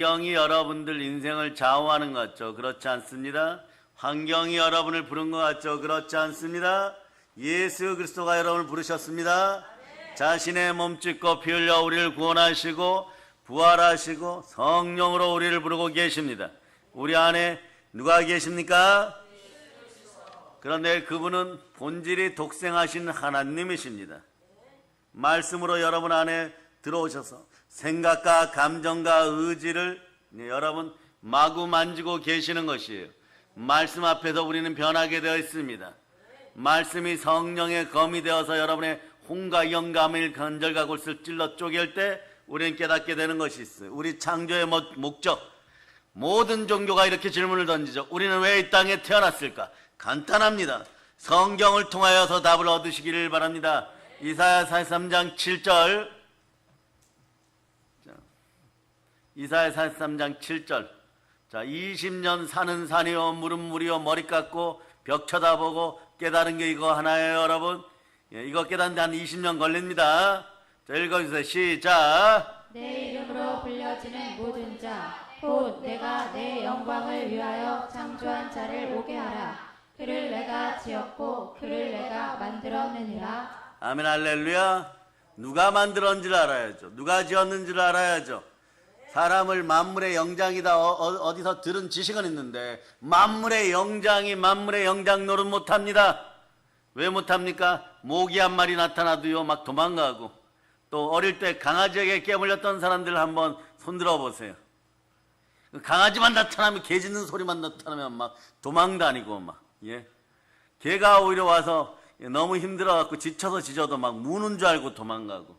환경이 여러분들 인생을 좌우하는 것 같죠? 그렇지 않습니다. 환경이 여러분을 부른 것 같죠? 그렇지 않습니다. 예수 그리스도가 여러분을 부르셨습니다. 자신의 몸짓고 피 흘려 우리를 구원하시고 부활하시고 성령으로 우리를 부르고 계십니다. 우리 안에 누가 계십니까? 그런데 그분은 본질이 독생하신 하나님이십니다. 말씀으로 여러분 안에 들어오셔서 생각과 감정과 의지를 여러분 마구 만지고 계시는 것이에요. 말씀 앞에서 우리는 변하게 되어 있습니다. 말씀이 성령의 검이 되어서 여러분의 혼과 영감을 간절과 골수를 찔러 쪼갤 때 우리는 깨닫게 되는 것이 있어요. 우리 창조의 목적, 모든 종교가 이렇게 질문을 던지죠. 우리는 왜 이 땅에 태어났을까? 간단합니다. 성경을 통하여서 답을 얻으시기를 바랍니다. 이사야 43장 7절. 이사야 43장 7절. 자, 20년 사는 산이요 물은 물이요 머리 깎고 벽 쳐다보고 깨달은 게 이거 하나예요, 여러분. 예, 이거 깨닫는데 한 20년 걸립니다. 자, 읽어주세요. 시작. 내 이름으로 불려지는 모든 자, 곧 내가 내 영광을 위하여 창조한 자를 오게 하라. 그를 내가 지었고 그를 내가 만들었느니라. 아멘, 할렐루야. 누가 만들었는지를 알아야죠. 누가 지었는지를 알아야죠. 사람을 만물의 영장이다 어디서 들은 지식은 있는데 만물의 영장이 만물의 영장 노릇 못합니다. 왜 못합니까? 모기 한 마리 나타나도요 막 도망가고, 또 어릴 때 강아지에게 깨물렸던 사람들 한번 손들어 보세요. 강아지만 나타나면, 개 짖는 소리만 나타나면 막 도망다니고 막, 예. 개가 오히려 와서 너무 힘들어갖고 지쳐서 짖어도 막 무는 줄 알고 도망가고,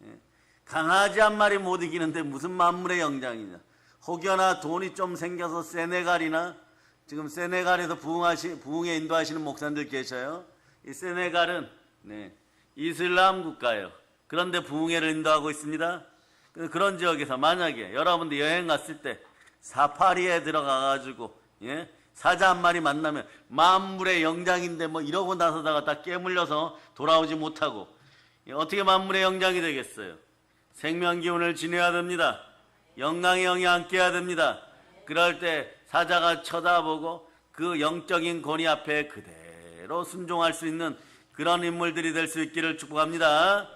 예. 강아지 한 마리 못 이기는데 무슨 만물의 영장이냐. 혹여나 돈이 좀 생겨서 세네갈이나, 지금 세네갈에서 부흥에 인도하시는 목사님들 계셔요. 이 세네갈은 이슬람 국가예요. 그런데 부흥회를 인도하고 있습니다. 그런 지역에서 만약에 여러분들 여행 갔을 때 사파리에 들어가가지고, 예? 사자 한 마리 만나면 만물의 영장인데 뭐 이러고 나서다가 다 깨물려서 돌아오지 못하고, 어떻게 만물의 영장이 되겠어요? 생명 기운을 지내야 됩니다. 영광의 영이 함께해야 됩니다. 그럴 때 사자가 쳐다보고 그 영적인 권위 앞에 그대로 순종할 수 있는 그런 인물들이 될 수 있기를 축복합니다.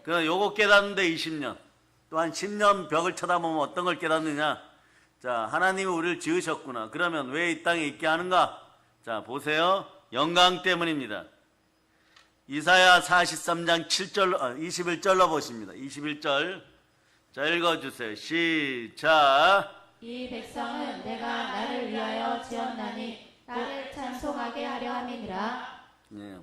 그러나 요거 깨닫는데 20년, 또한 10년 벽을 쳐다보면 어떤 걸 깨닫느냐. 자, 하나님이 우리를 지으셨구나. 그러면 왜 이 땅에 있게 하는가? 자, 보세요. 영광 때문입니다. 이사야 43장 21절로 보십니다. 21절. 자, 읽어주세요. 시작. 이 백성은 내가 나를 위하여 지었나니 나를 찬송하게 하려 함이니라. 네.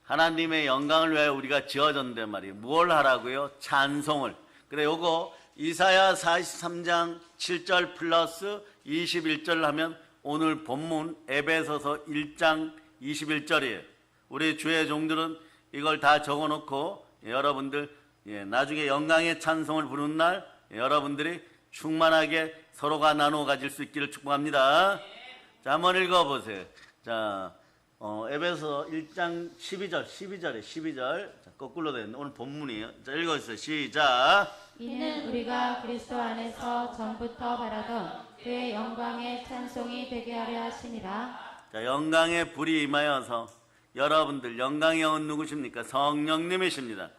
하나님의 영광을 위하여 우리가 지어졌는데 말이에요. 뭘 하라고요? 찬송을. 그래, 요거 이사야 43장 7절 플러스 21절 하면 오늘 본문 에베소서 1장 21절이에요. 우리 주의 종들은 이걸 다 적어놓고 여러분들 나중에 영광의 찬송을 부르는 날 여러분들이 충만하게 서로가 나누어 가질 수 있기를 축복합니다. 자, 한번 읽어보세요. 자, 에베소 1장 12절에 12절. 자, 거꾸로 되는데 오늘 본문이에요. 자, 읽어주세요. 시작. 이는 우리가 그리스도 안에서 전부터 바라던 그의 영광의 찬송이 되게 하려 하심이라. 자, 영광의 불이 임하여서 여러분들 영광의 영은 누구십니까? 성령님이십니다.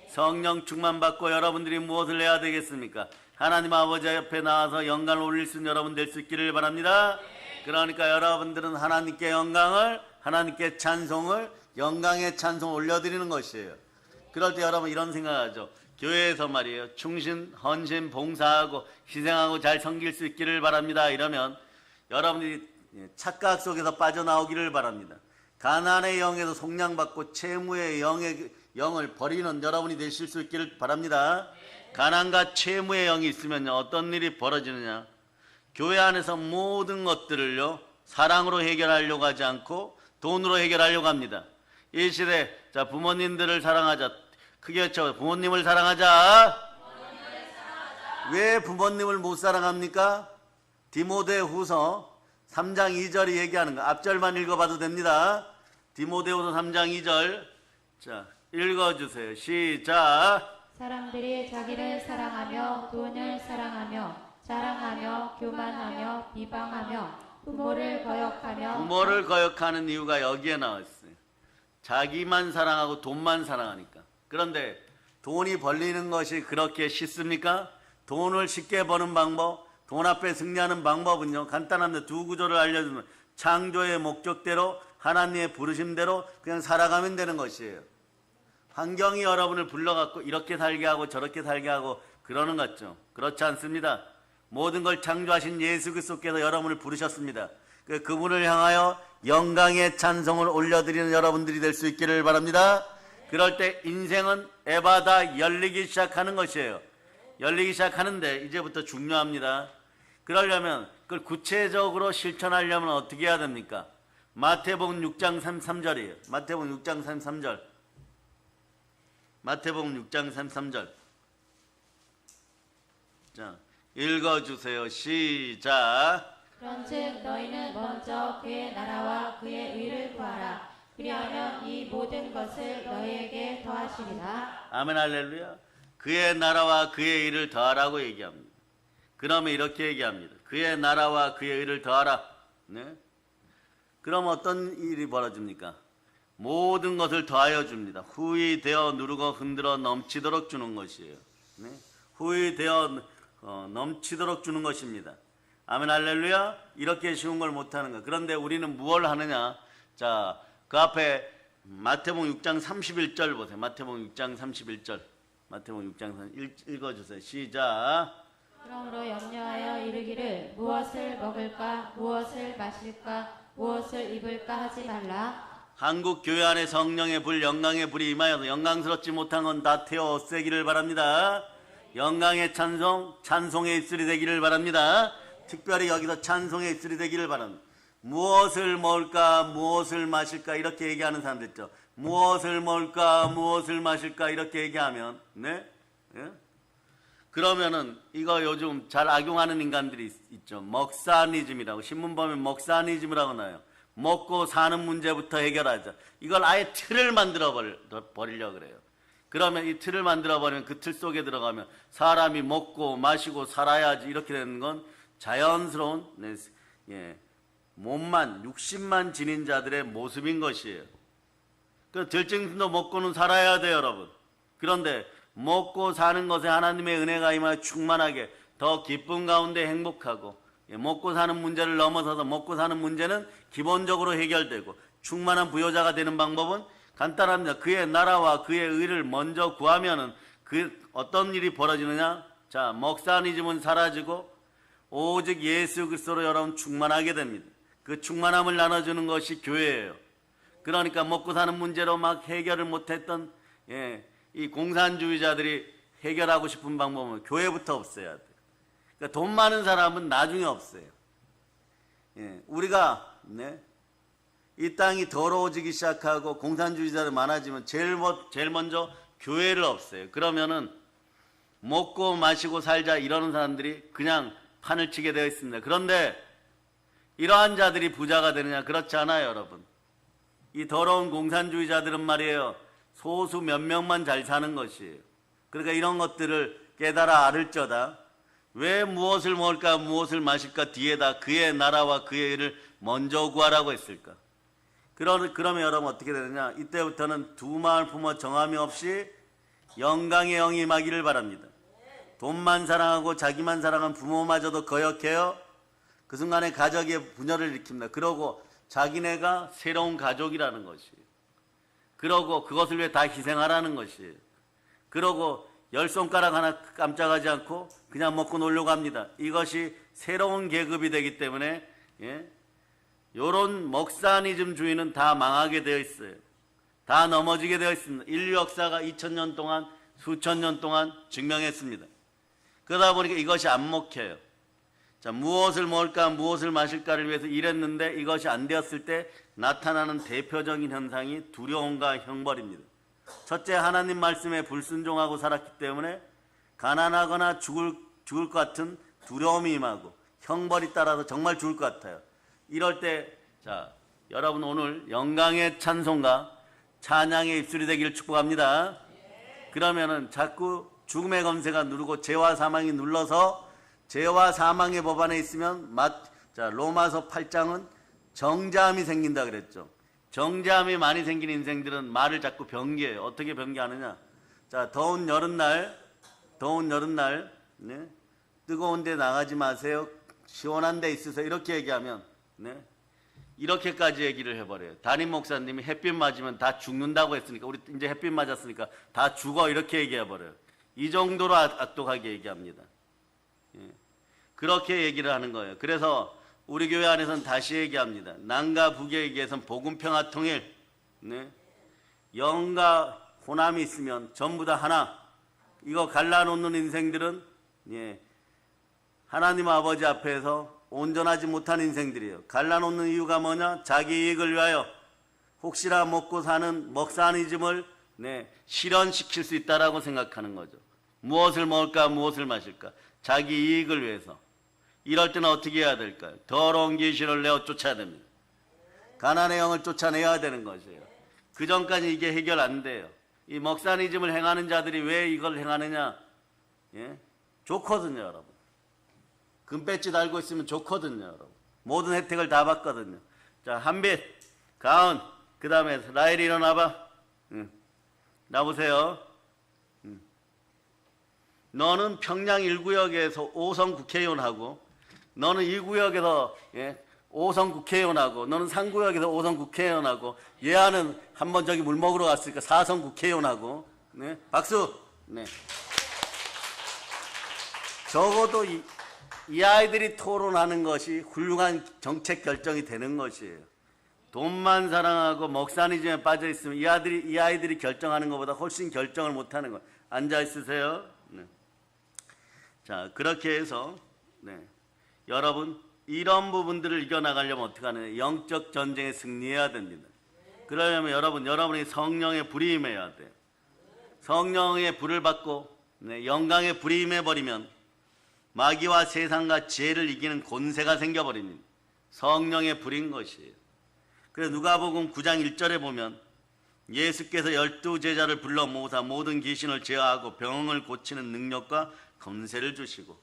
성령 충만 받고 여러분들이 무엇을 해야 되겠습니까? 하나님 아버지 옆에 나와서 영광을 올릴 수 있는 여러분 될 수 있기를 바랍니다. 그러니까 여러분들은 하나님께 영광을, 하나님께 찬송을, 영광의 찬송을 올려드리는 것이에요. 그럴 때 여러분 이런 생각하죠. 교회에서 말이에요. 충신, 헌신, 봉사하고 희생하고 잘 섬길 수 있기를 바랍니다. 이러면 여러분들이 착각 속에서 빠져나오기를 바랍니다. 가난의 영에서 속량받고 채무의 영을 버리는 여러분이 되실 수 있기를 바랍니다. 가난과 채무의 영이 있으면 어떤 일이 벌어지느냐. 교회 안에서 모든 것들을요 사랑으로 해결하려고 하지 않고 돈으로 해결하려고 합니다. 이 시대, 자, 부모님들을 사랑하자. 크게 외쳐. 부모님을 사랑하자. 왜 부모님을 못 사랑합니까? 디모데후서 3장 2절이 얘기하는 거. 앞절만 읽어봐도 됩니다. 디모데후서 3장 2절. 자, 읽어주세요. 시작. 사람들이 자기를 사랑하며 돈을 사랑하며 자랑하며 교만하며 비방하며 부모를 거역하며 부모를 거역하는 이유가 여기에 나와 있어요. 자기만 사랑하고 돈만 사랑하니까. 그런데 돈이 벌리는 것이 그렇게 쉽습니까? 돈을 쉽게 버는 방법, 돈 앞에 승리하는 방법은요, 간단합니다. 두 구조를 알려주면 창조의 목적대로 하나님의 부르심대로 그냥 살아가면 되는 것이에요. 환경이 여러분을 불러갖고 이렇게 살게 하고 저렇게 살게 하고 그러는 것 같죠. 그렇지 않습니다. 모든 걸 창조하신 예수 그리스도께서 여러분을 부르셨습니다. 그분을 향하여 영광의 찬송을 올려드리는 여러분들이 될 수 있기를 바랍니다. 그럴 때 인생은 에바다 열리기 시작하는 것이에요. 열리기 시작하는데 이제부터 중요합니다. 그러려면 그걸 구체적으로 실천하려면 어떻게 해야 됩니까? 마태복음 6장 33절이에요. 마태복음 6장 33절. 마태복음 6장 33절. 자, 읽어주세요. 시작. 그런즉 너희는 먼저 그의 나라와 그의 의를 구하라. 그리하면 이 모든 것을 너희에게 더하시리라. 아멘 할렐루야. 그의 나라와 그의 의를 더하라고 얘기합니다. 그러면 이렇게 얘기합니다. 그의 나라와 그의 의를 더하라. 네? 그럼 어떤 일이 벌어집니까? 모든 것을 더하여 줍니다. 후히 되어 누르고 흔들어 넘치도록 주는 것이에요. 네? 후히 되어 넘치도록 주는 것입니다. 아멘 할렐루야. 이렇게 쉬운 걸 못하는 거. 그런데 우리는 무엇을 하느냐? 자, 그 앞에 마태복음 6장 31절 보세요. 마태복음 6장 31절. 마태복음 6장 31절 읽어주세요. 시작. 그러므로 염려하여 이르기를 무엇을 먹을까 무엇을 마실까 무엇을 입을까 하지 말라. 한국 교회 안에 성령의 불, 영광의 불이 임하여서 영광스럽지 못한 건 다 태워 없애기를 바랍니다. 영광의 찬송, 찬송의 입술이 되기를 바랍니다. 특별히 여기서 찬송의 입술이 되기를 바랍니다. 무엇을 먹을까, 무엇을 마실까 이렇게 얘기하는 사람들 있죠. 무엇을 먹을까, 무엇을 마실까 이렇게 얘기하면, 네? 예? 그러면은 이거 요즘 잘 악용하는 인간들이 있죠. 먹사니즘이라고 신문 보면 먹사니즘이라고 나요. 먹고 사는 문제부터 해결하자. 이걸 아예 틀을 만들어 버리려고 그래요. 그러면 이 틀을 만들어 버리면 그 틀 속에 들어가면 사람이 먹고 마시고 살아야지 이렇게 되는 건 자연스러운 몸만 육신만 지닌 자들의 모습인 것이에요. 그 들짐승도 먹고는 살아야 돼요, 여러분. 그런데 먹고 사는 것에 하나님의 은혜가 임하여 충만하게 더 기쁨 가운데 행복하고 먹고 사는 문제를 넘어서서 먹고 사는 문제는 기본적으로 해결되고 충만한 부여자가 되는 방법은 간단합니다. 그의 나라와 그의 의를 먼저 구하면은 어떤 일이 벌어지느냐? 자, 먹사니즘은 사라지고 오직 예수 그리스도로 여러분 충만하게 됩니다. 그 충만함을 나눠주는 것이 교회예요. 그러니까 먹고 사는 문제로 막 해결을 못했던 이 공산주의자들이 해결하고 싶은 방법은 교회부터 없애야 돼요. 그러니까 돈 많은 사람은 나중에 없어요. 우리가 이 땅이 더러워지기 시작하고 공산주의자들 많아지면 제일 먼저 교회를 없애요. 그러면은 먹고 마시고 살자 이러는 사람들이 그냥 판을 치게 되어 있습니다. 그런데 이러한 자들이 부자가 되느냐? 그렇지 않아요, 여러분. 이 더러운 공산주의자들은 말이에요. 소수 몇 명만 잘 사는 것이에요. 그러니까 이런 것들을 깨달아 알을저다. 왜 무엇을 먹을까 무엇을 마실까 뒤에다 그의 나라와 그의 일을 먼저 구하라고 했을까? 그러면 여러분 어떻게 되느냐? 이때부터는 두 마음을 품어 정함이 없이 영광의 영이 임하기를 바랍니다. 돈만 사랑하고 자기만 사랑한 부모마저도 거역해요. 그 순간에 가족의 분열을 일으킵니다. 그러고 자기네가 새로운 가족이라는 것이에요. 그러고 그것을 위해 다 희생하라는 것이에요. 그러고 열 손가락 하나 깜짝하지 않고 그냥 먹고 놀려고 합니다. 이것이 새로운 계급이 되기 때문에 요런 먹사니즘주의는 다 망하게 되어 있어요. 다 넘어지게 되어 있습니다. 인류 역사가 2000년 동안 수천 년 동안 증명했습니다. 그러다 보니까 이것이 안 먹혀요. 자, 무엇을 먹을까 무엇을 마실까를 위해서 일했는데 이것이 안 되었을 때 나타나는 대표적인 현상이 두려움과 형벌입니다. 첫째, 하나님 말씀에 불순종하고 살았기 때문에 가난하거나 죽을 것 같은 두려움이 임하고 형벌이 따라서 정말 죽을 것 같아요. 이럴 때 자, 여러분 오늘 영광의 찬송과 찬양의 입술이 되기를 축복합니다. 그러면은 자꾸 죽음의 검세가 누르고 죄와 사망이 눌러서 죄와 사망의 법안에 있으면 로마서 8장은 정죄함이 생긴다 그랬죠. 정죄함이 많이 생긴 인생들은 말을 자꾸 변개해요. 어떻게 변개하느냐? 자, 더운 여름날, 네? 뜨거운 데 나가지 마세요. 시원한 데 있으세요. 이렇게 얘기하면, 네? 이렇게까지 얘기를 해버려요. 담임 목사님이 햇빛 맞으면 다 죽는다고 했으니까, 우리 이제 햇빛 맞았으니까 다 죽어. 이렇게 얘기해버려요. 이 정도로 악독하게 얘기합니다. 예. 그렇게 얘기를 하는 거예요. 그래서 우리 교회 안에서는 다시 얘기합니다. 남과 북에 얘기해서는 복음 평화 통일, 네? 영과 호남이 있으면 전부 다 하나. 이거 갈라놓는 인생들은, 예, 하나님 아버지 앞에서 온전하지 못한 인생들이에요. 갈라놓는 이유가 뭐냐? 자기 이익을 위하여 혹시나 먹고 사는 먹사니즘을, 네, 실현시킬 수 있다라고 생각하는 거죠. 무엇을 먹을까, 무엇을 마실까? 자기 이익을 위해서. 이럴 때는 어떻게 해야 될까요? 더러운 귀신을 내어 쫓아야 됩니다. 가난의 영을 쫓아내야 되는 것이에요. 그 전까지 이게 해결 안 돼요. 이 먹사니즘을 행하는 자들이 왜 이걸 행하느냐? 예? 좋거든요, 여러분. 금배지 달고 있으면 좋거든요, 여러분. 모든 혜택을 다 받거든요. 자, 한빛, 가은, 그 다음에 라엘이 일어나봐. 나보세요. 너는 평양 1구역에서 5선 국회의원하고, 너는 2구역에서 5선 국회의원하고, 너는 3구역에서 5선 국회의원하고, 얘하는 한번 저기 물 먹으러 갔으니까 4선 국회의원하고, 네? 박수. 네. 적어도 이 아이들이 토론하는 것이 훌륭한 정책 결정이 되는 것이에요. 돈만 사랑하고 먹사니즘에 빠져 있으면 이 아이들이 결정하는 것보다 훨씬 결정을 못하는 거예요. 앉아 있으세요. 네. 자, 그렇게 해서, 네, 여러분, 이런 부분들을 이겨나가려면 어떻게 하느냐? 영적 전쟁에 승리해야 됩니다. 그러려면 여러분이 성령의 불이 임해야 돼요. 성령의 불을 받고, 네, 영광의 불이 임해버리면 마귀와 세상과 죄를 이기는 권세가 생겨버립니다. 성령의 불인 것이에요. 그래서 누가복음 9장 1절에 보면 예수께서 12제자를 불러 모으사 모든 귀신을 제어하고 병을 고치는 능력과 권세를 주시고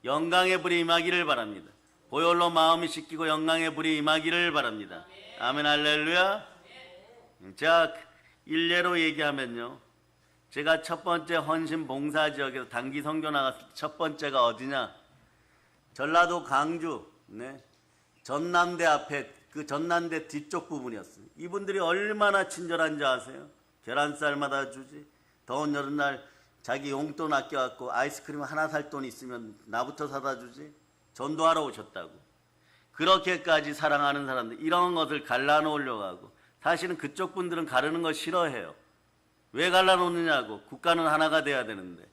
영광의 불이 임하기를 바랍니다. 보혈로 마음이 씻기고 영광의 불이 임하기를 바랍니다. 아멘, 할렐루야. 자, 일례로 얘기하면요, 제가 첫 번째 헌신 봉사 지역에서 단기 선교 나갔을 때 첫 번째가 어디냐? 전라도 강주, 네, 전남대 앞에 그 전남대 뒤쪽 부분이었어요. 이분들이 얼마나 친절한지 아세요? 계란쌀마다 주지. 더운 여름날 자기 용돈 아껴갖고 아이스크림 하나 살 돈 있으면 나부터 사다 주지. 전도하러 오셨다고. 그렇게까지 사랑하는 사람들, 이런 것을 갈라놓으려고 하고, 사실은 그쪽 분들은 가르는 거 싫어해요. 왜 갈라놓느냐고. 국가는 하나가 돼야 되는데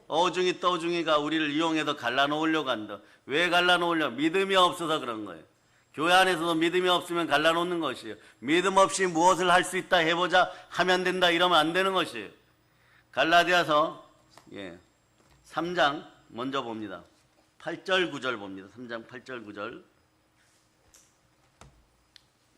어중이 떠중이가 우리를 이용해서 갈라놓으려고 한다. 왜 갈라놓으려고? 믿음이 없어서 그런 거예요. 교회 안에서도 믿음이 없으면 갈라놓는 것이에요. 믿음 없이 무엇을 할 수 있다 해보자, 하면 된다 이러면 안 되는 것이에요. 갈라디아서 3장 먼저 봅니다. 8절 9절 봅니다. 3장 8절 9절.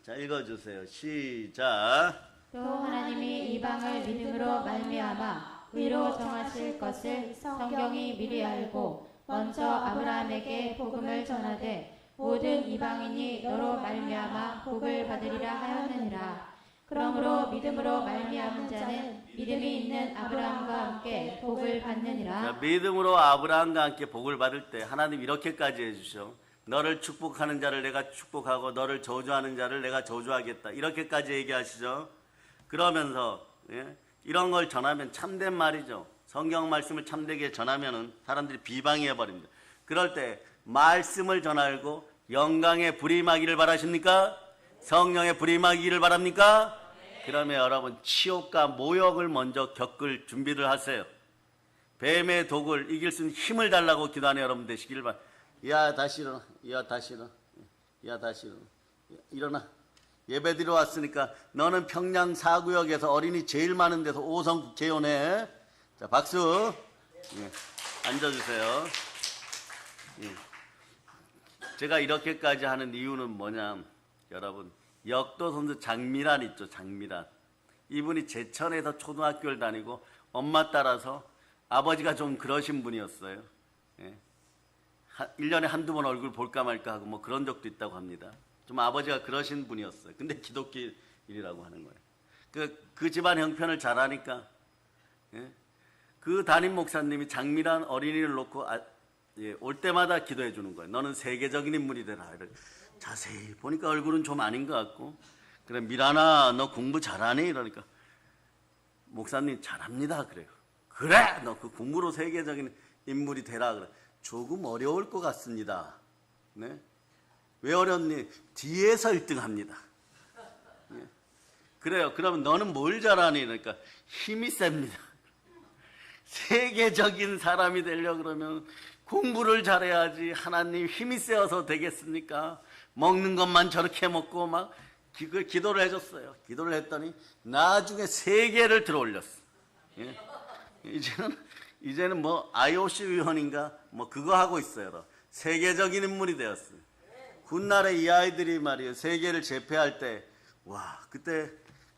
자, 읽어주세요. 시작. 또 하나님이 이방을 믿음으로 말미암아 의로 정하실 것을 성경이 미리 알고 먼저 아브라함에게 복음을 전하되 모든 이방인이 너로 말미암아 복을 받으리라 하였느니라. 그러므로 믿음으로 말미암은 자는 믿음이 있는 아브라함과 함께 복을 받느니라. 자, 믿음으로 아브라함과 함께 복을 받을 때 하나님 이렇게까지 해주셔. 너를 축복하는 자를 내가 축복하고 너를 저주하는 자를 내가 저주하겠다. 이렇게까지 얘기하시죠. 그러면서 이런 걸 전하면 참된 말이죠. 성경 말씀을 참되게 전하면은 사람들이 비방해버립니다. 그럴 때 말씀을 전하고 영광의 불이 임하기를 바라십니까? 성령의 불이 임하기를 바랍니까? 그러면 여러분 치욕과 모욕을 먼저 겪을 준비를 하세요. 뱀의 독을 이길 수 있는 힘을 달라고 기도하는 여러분 되시기를 바랍니다. 야, 다시 일어나. 야, 다시 일어나. 야, 다시 일어나. 일어나. 예배드리러 왔으니까 너는 평양 4구역에서 어린이 제일 많은 데서 5선 국회의원에. 자, 박수. 앉아주세요. 제가 이렇게까지 하는 이유는 뭐냐, 여러분, 역도 선수 장미란 있죠. 장미란. 이분이 제천에서 초등학교를 다니고 엄마 따라서 아버지가 좀 그러신 분이었어요. 1년에 한두 번 얼굴 볼까 말까 하고 뭐 그런 적도 있다고 합니다. 좀 아버지가 그러신 분이었어요. 근데 기독교인이라고 하는 거예요. 그 집안 형편을 잘 아니까, 예? 그 담임 목사님이 장미란 어린이를 놓고 올 때마다 기도해 주는 거예요. 너는 세계적인 인물이 되라. 자세히 보니까 얼굴은 좀 아닌 것 같고, 그래 미란아 너 공부 잘하니? 이러니까 목사님 잘합니다. 그래요. 그래 너 그 공부로 세계적인 인물이 되라. 그래. 조금 어려울 것 같습니다. 네? 왜 어렵니? 뒤에서 1등합니다. 예. 그래요. 그러면 너는 뭘 잘하니? 그러니까 힘이 셉니다. 세계적인 사람이 되려고 그러면 공부를 잘해야지. 하나님 힘이 세어서 되겠습니까? 먹는 것만 저렇게 먹고 막 기도를 해줬어요. 기도를 했더니 나중에 세계를 들어올렸어. 예? 이제는 뭐 IOC 위원인가 뭐 그거 하고 있어요. 세계적인 인물이 되었어요. 훗날에 이 아이들이 말이에요. 세계를 제패할 때, 와, 그때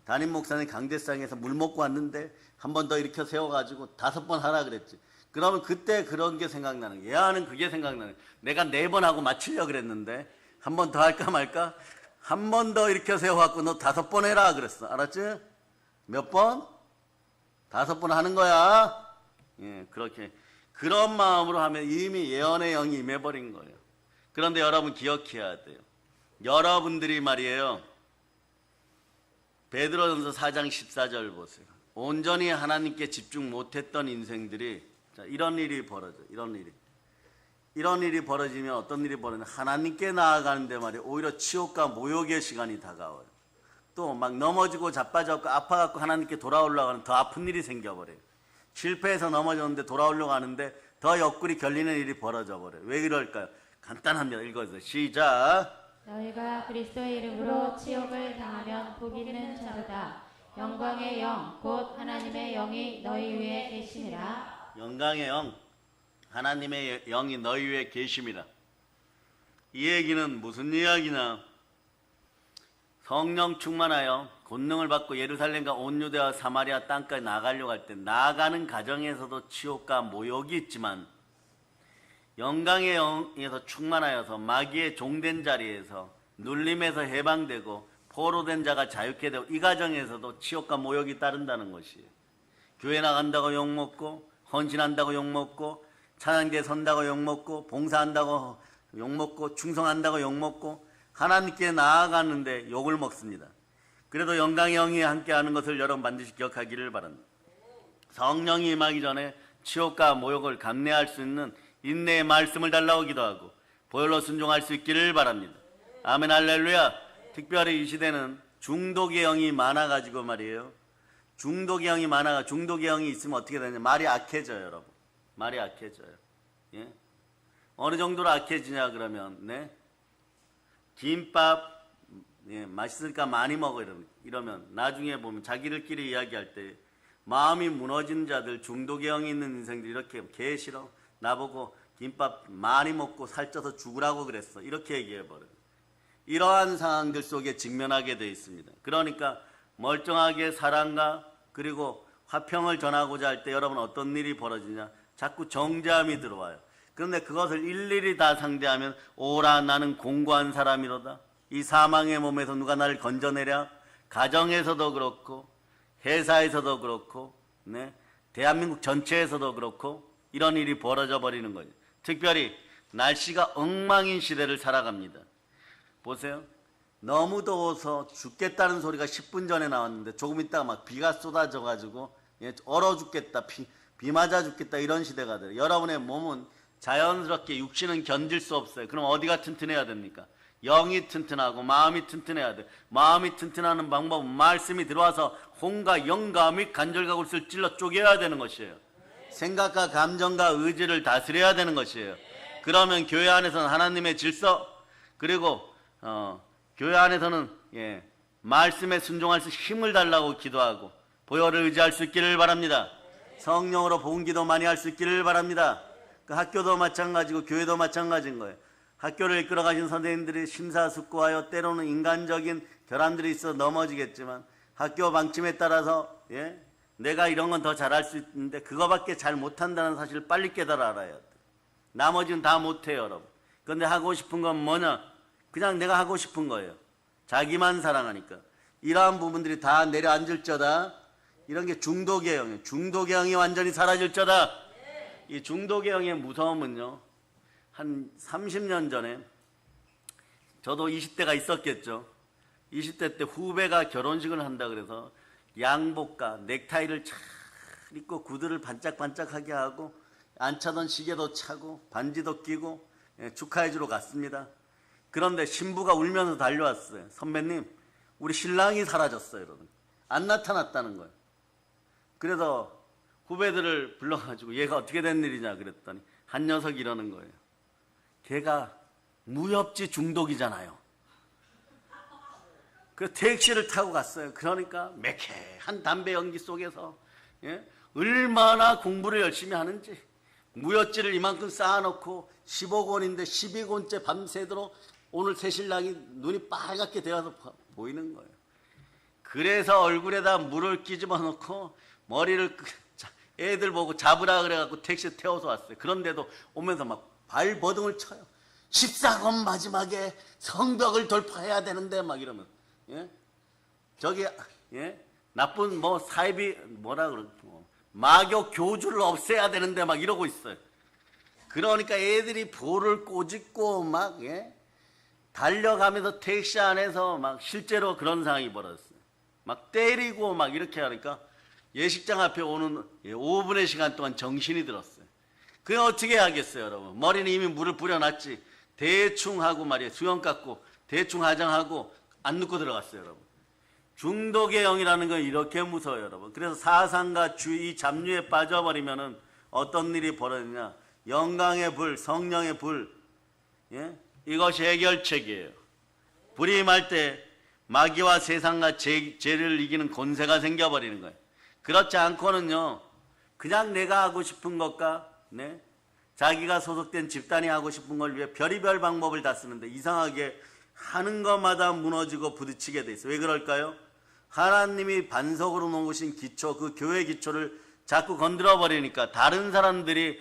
담임 목사님 강대상에서 물 먹고 왔는데 한 번 더 일으켜 세워가지고 5번 하라 그랬지. 그러면 그때 그런 게 생각나는 거예요. 얘는 그게 생각나는 거예요. 내가 4번 하고 맞추려고 그랬는데 한 번 더 할까 말까? 한 번 더 일으켜 세워갖고 너 5번 해라 그랬어. 알았지? 몇 번? 5번 하는 거야. 예, 그렇게. 그런 마음으로 하면 이미 예언의 영이 임해버린 거예요. 그런데 여러분 기억해야 돼요. 여러분들이 말이에요. 베드로전서 4장 14절 보세요. 온전히 하나님께 집중 못했던 인생들이 자, 이런 일이 벌어져요. 이런 일이 벌어지면 어떤 일이 벌어지면 하나님께 나아가는데 말이에요. 오히려 치욕과 모욕의 시간이 다가와요. 또 막 넘어지고 자빠져갖고 아파갖고 하나님께 돌아오려고 하는 더 아픈 일이 생겨버려요. 실패해서 넘어졌는데 돌아오려고 하는데 더 옆구리 결리는 일이 벌어져 버려요. 왜 이럴까요? 간단합니다. 읽어주세요. 시작. 너희가 그리스도의 이름으로 치욕을 당하면 복 있는 자로다. 영광의 영 곧 하나님의 영이 너희 위에 계심이라. 영광의 영, 하나님의 영이 너희 위에 계심이라. 이 얘기는 무슨 이야기냐? 성령 충만하여 권능을 받고 예루살렘과 온 유대와 사마리아 땅까지 나가려고 할 때 나아가는 과정에서도 치욕과 모욕이 있지만 영광의 영에서 충만하여서 마귀의 종된 자리에서 눌림에서 해방되고 포로된 자가 자유케 되고 이 과정에서도 치욕과 모욕이 따른다는 것이에요. 교회 나간다고 욕먹고 헌신한다고 욕먹고 찬양대에 선다고 욕먹고 봉사한다고 욕먹고 충성한다고 욕먹고 하나님께 나아가는데 욕을 먹습니다. 그래도 영광의 영이 함께하는 것을 여러분 반드시 기억하기를 바랍니다. 성령이 임하기 전에 치욕과 모욕을 감내할 수 있는 인내의 말씀을 달라고 기도하고 보혈로 순종할 수 있기를 바랍니다. 아멘 할렐루야. 특별히 이 시대는 중독의 영이 많아가지고 말이에요. 중독의 영이 있으면 어떻게 되냐? 말이 악해져요, 여러분. 말이 악해져요. 예? 어느 정도로 악해지냐 그러면 네? 김밥 맛있으니까 많이 먹어 이러면 나중에 보면 자기들끼리 이야기할 때 마음이 무너진 자들, 중독의 영이 있는 인생들이 이렇게 개 싫어 나보고 김밥 많이 먹고 살쪄서 죽으라고 그랬어 이렇게 얘기해버려요. 이러한 상황들 속에 직면하게 되어 있습니다. 그러니까 멀쩡하게 사랑과 그리고 화평을 전하고자 할 때 여러분 어떤 일이 벌어지냐? 자꾸 정죄함이 들어와요. 그런데 그것을 일일이 다 상대하면 오라 나는 공고한 사람이로다. 이 사망의 몸에서 누가 나를 건져내랴? 가정에서도 그렇고 회사에서도 그렇고 네? 대한민국 전체에서도 그렇고 이런 일이 벌어져 버리는 거죠. 특별히 날씨가 엉망인 시대를 살아갑니다. 보세요. 너무 더워서 죽겠다는 소리가 10분 전에 나왔는데 조금 있다가 막 비가 쏟아져 가지고 얼어 죽겠다, 비 맞아 죽겠다 이런 시대가 돼요. 여러분의 몸은 자연스럽게 육신은 견딜 수 없어요. 그럼 어디가 튼튼해야 됩니까? 영이 튼튼하고 마음이 튼튼해야 돼요. 마음이 튼튼하는 방법은 말씀이 들어와서 혼과 영과 및 간절과 골수를 찔러 쪼개야 되는 것이에요. 생각과 감정과 의지를 다스려야 되는 것이에요. 그러면 교회 안에서는 하나님의 질서 그리고 교회 안에서는 말씀에 순종할 수 힘을 달라고 기도하고 보혈을 의지할 수 있기를 바랍니다. 성령으로 복음 기도 많이 할 수 있기를 바랍니다. 그 학교도 마찬가지고 교회도 마찬가지인 거예요. 학교를 이끌어 가신 선생님들이 심사숙고하여 때로는 인간적인 결함들이 있어 넘어지겠지만 학교 방침에 따라서 내가 이런 건 더 잘할 수 있는데 그거밖에 잘 못한다는 사실을 빨리 깨달아 알아야 돼. 나머지는 다 못해요, 여러분. 그런데 하고 싶은 건 뭐냐? 그냥 내가 하고 싶은 거예요. 자기만 사랑하니까. 이러한 부분들이 다 내려앉을 저다. 이런 게 중독의 영이에요. 중독의 영이 완전히 사라질 저다. 이 중독의 영의 무서움은요, 한 30년 전에 저도 20대가 있었겠죠. 20대 때 후배가 결혼식을 한다 그래서 양복과 넥타이를 잘 입고 구두를 반짝반짝하게 하고 안 차던 시계도 차고 반지도 끼고 축하해 주러 갔습니다. 그런데 신부가 울면서 달려왔어요. 선배님, 우리 신랑이 사라졌어요. 여러분. 안 나타났다는 거예요. 그래서 후배들을 불러가지고 얘가 어떻게 된 일이냐 그랬더니 한 녀석이 이러는 거예요. 걔가 무협지 중독이잖아요. 그 택시를 타고 갔어요. 그러니까 매캐한 담배 연기 속에서 얼마나 공부를 열심히 하는지 무협지를 이만큼 쌓아놓고 15권인데 12권째 밤새도록 오늘 새신랑이 눈이 빨갛게 되어서 보이는 거예요. 그래서 얼굴에다 물을 끼집어 놓고 머리를 애들 보고 잡으라 그래갖고 택시 태워서 왔어요. 그런데도 오면서 막 발버둥을 쳐요. 14권 마지막에 성벽을 돌파해야 되는데 막 이러면 저기 나쁜 뭐 사이비 뭐라 그러고 마교 교주를 없애야 되는데 막 이러고 있어요. 그러니까 애들이 볼을 꼬집고 막 달려가면서 택시 안에서 막 실제로 그런 상황이 벌어졌어요. 막 때리고 막 이렇게 하니까 예식장 앞에 오는 5분의 시간 동안 정신이 들었어요. 그게 어떻게 하겠어요, 여러분? 머리는 이미 물을 뿌려놨지. 대충 하고 말이에요. 수영 깎고 대충 화장하고 안 눕고 들어갔어요, 여러분. 중독의 영이라는 건 이렇게 무서워요, 여러분. 그래서 사상과 주의, 잡류에 빠져버리면은 어떤 일이 벌어지냐? 영광의 불, 성령의 불, 이것이 해결책이에요. 불이 임할 때 마귀와 세상과 죄를 이기는 권세가 생겨버리는 거예요. 그렇지 않고는요, 그냥 내가 하고 싶은 것과 자기가 소속된 집단이 하고 싶은 걸 위해 별의별 방법을 다 쓰는데 이상하게 하는 것마다 무너지고 부딪히게 돼 있어요. 왜 그럴까요? 하나님이 반석으로 놓으신 기초, 그 교회 기초를 자꾸 건드려 버리니까 다른 사람들이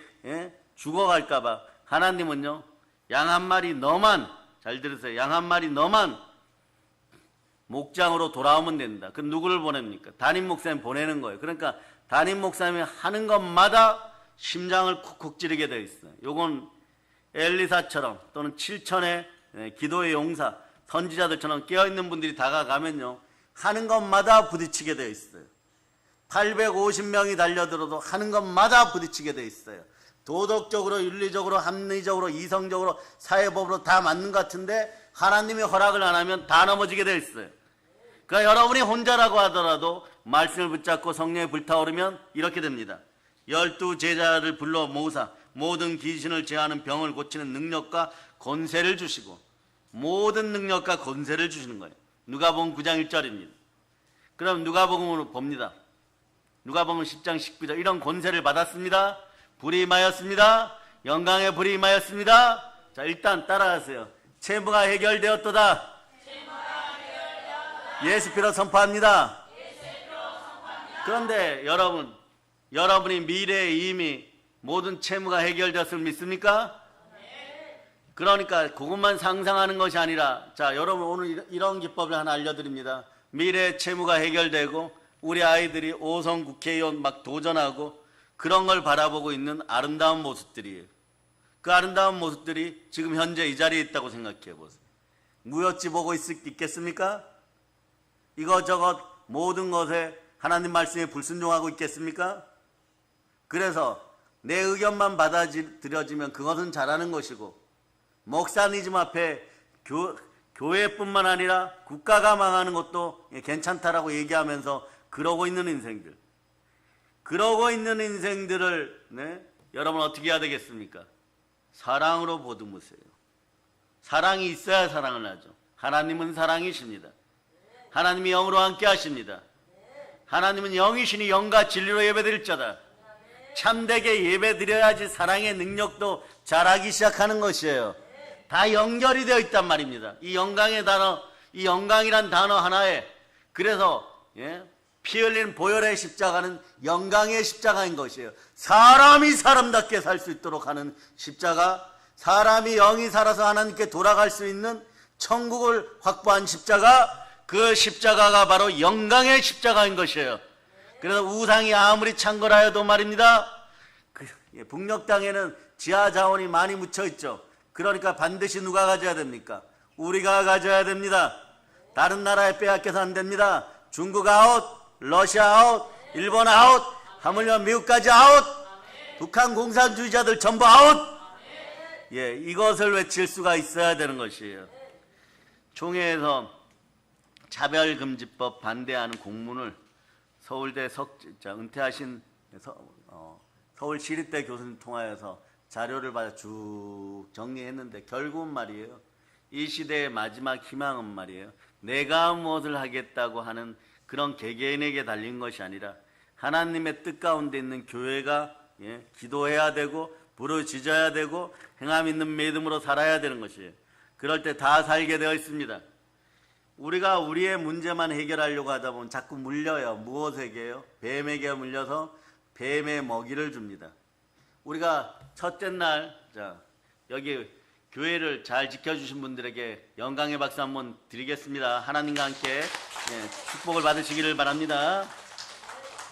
죽어갈까 봐 하나님은요, 양 한 마리 너만, 잘 들으세요, 양 한 마리 너만 목장으로 돌아오면 된다. 그 누구를 보냅니까? 담임 목사님 보내는 거예요. 그러니까 담임 목사님이 하는 것마다 심장을 쿡쿡 찌르게 되어 있어요. 요건 엘리사처럼 또는 7천의 기도의 용사, 선지자들처럼 깨어있는 분들이 다가가면요, 하는 것마다 부딪히게 되어 있어요. 850명이 달려들어도 하는 것마다 부딪히게 되어 있어요. 도덕적으로, 윤리적으로, 합리적으로, 이성적으로, 사회법으로 다 맞는 것 같은데 하나님이 허락을 안 하면 다 넘어지게 되어 있어요. 그러니까 여러분이 혼자라고 하더라도 말씀을 붙잡고 성령에 불타오르면 이렇게 됩니다. 12 제자를 불러 모으사 모든 귀신을 제하는 병을 고치는 능력과 권세를 주시고, 모든 능력과 권세를 주시는 거예요. 누가복음 9장 1절입니다. 그럼 누가복음으로 봅니다. 누가복음 10장 19절 이런 권세를 받았습니다. 불이 임하였습니다. 영광의 불이 임하였습니다. 자, 일단 따라하세요. 채무가 해결되었도다. 예수 피로 선포합니다. 그런데 여러분이 미래에 이미 모든 채무가 해결되었을 믿습니까? 그러니까 그것만 상상하는 것이 아니라, 자, 여러분 오늘 이런 기법을 하나 알려드립니다. 미래의 채무가 해결되고 우리 아이들이 5선 국회의원 막 도전하고 그런 걸 바라보고 있는 아름다운 모습들이에요. 그 아름다운 모습들이 지금 현재 이 자리에 있다고 생각해 보세요. 무협지 보고 있겠습니까? 이것저것 모든 것에 하나님 말씀에 불순종하고 있겠습니까? 그래서 내 의견만 받아들여지면 그것은 잘하는 것이고, 목사니즘 앞에 교회뿐만 아니라 국가가 망하는 것도 괜찮다라고 얘기하면서 그러고 있는 인생들, 을 여러분 어떻게 해야 되겠습니까? 사랑으로 보듬으세요. 사랑이 있어야 사랑을 하죠. 하나님은 사랑이십니다. 하나님이 영으로 함께 하십니다. 하나님은 영이시니 영과 진리로 예배드릴 자다. 참되게 예배드려야지 사랑의 능력도 자라기 시작하는 것이에요. 다 연결이 되어 있단 말입니다. 이 영광의 단어, 이 영광이란 단어 하나에, 그래서 피 흘린 보혈의 십자가는 영광의 십자가인 것이에요. 사람이 사람답게 살 수 있도록 하는 십자가, 사람이 영이 살아서 하나님께 돌아갈 수 있는 천국을 확보한 십자가, 그 십자가가 바로 영광의 십자가인 것이에요. 그래서 우상이 아무리 창궐하여도 말입니다, 북녘 땅에는 지하 자원이 많이 묻혀 있죠. 그러니까 반드시 누가 가져야 됩니까? 우리가 가져야 됩니다. 다른 나라에 빼앗겨서 안 됩니다. 중국 아웃, 러시아 아웃, 일본 아웃, 하물며 미국까지 아웃, 북한 공산주의자들 전부 아웃. 예, 이것을 외칠 수가 있어야 되는 것이에요. 총회에서 차별금지법 반대하는 공문을 서울대 은퇴하신 서울시립대 교수님 통하여서 자료를 받아 쭉 정리했는데, 결국은 말이에요, 이 시대의 마지막 희망은 말이에요, 내가 무엇을 하겠다고 하는 그런 개개인에게 달린 것이 아니라 하나님의 뜻 가운데 있는 교회가 기도해야 되고 부르짖어야 되고 행함 있는 믿음으로 살아야 되는 것이에요. 그럴 때 다 살게 되어 있습니다. 우리가 우리의 문제만 해결하려고 하다 보면 자꾸 물려요. 무엇에게요? 뱀에게 물려서 뱀의 먹이를 줍니다. 우리가 첫째 날, 여기 교회를 잘 지켜주신 분들에게 영광의 박수 한번 드리겠습니다. 하나님과 함께 축복을 받으시기를 바랍니다.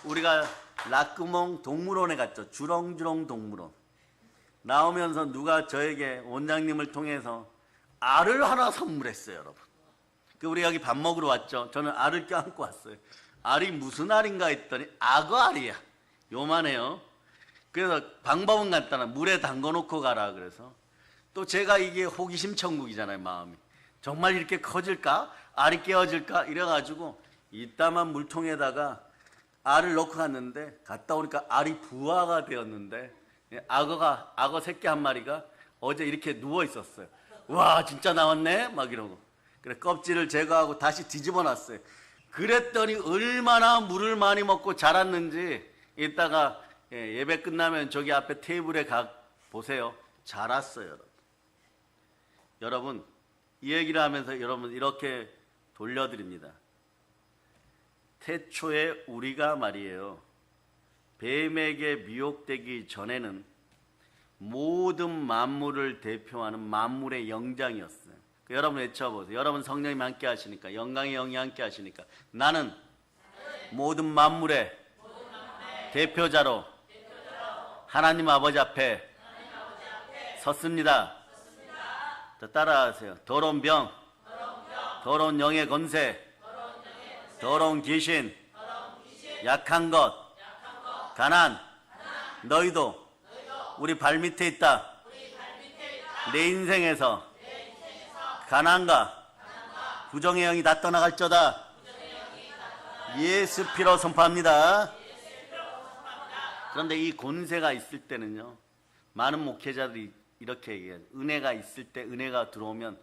우리가 라크몽 동물원에 갔죠. 주렁주렁 동물원. 나오면서 누가 저에게 원장님을 통해서 알을 하나 선물했어요, 여러분. 우리 여기 밥 먹으러 왔죠. 저는 알을 껴안고 왔어요. 알이 무슨 알인가 했더니 악어 알이야. 요만해요. 그래서 방법은 간단하. 물에 담궈놓고 가라. 그래서 또 제가 이게 호기심 천국이잖아요, 마음이. 정말 이렇게 커질까? 알이 깨어질까? 이래가지고 이따만 물통에다가 알을 넣고 갔는데, 갔다 오니까 알이 부화가 되었는데, 악어 새끼 한 마리가 어제 이렇게 누워 있었어요. 와, 진짜 나왔네? 막 이러고. 그래, 껍질을 제거하고 다시 뒤집어 놨어요. 그랬더니 얼마나 물을 많이 먹고 자랐는지, 이따가 예배 끝나면 저기 앞에 테이블에 가 보세요. 자랐어요, 여러분. 여러분, 이 얘기를 하면서 여러분 이렇게 돌려드립니다. 태초에 우리가 말이에요, 뱀에게 미혹되기 전에는 모든 만물을 대표하는 만물의 영장이었어요. 여러분 외쳐보세요. 여러분 성령님 함께 하시니까, 영광의 영이 함께 하시니까, 나는 모든 만물의 대표자로 하나님 아버지 앞에 섰습니다. 따라하세요. 더러운 병, 더러운 영의 권세, 더러운 귀신, 약한 것, 가난, 너희도 우리 발밑에 있다. 내 인생에서 가난과 부정의 영이 다 떠나갈저다. 예수 피로 선포합니다. 그런데 이 권세가 있을 때는요, 많은 목회자들이 이렇게 얘기해요. 은혜가 있을 때, 은혜가 들어오면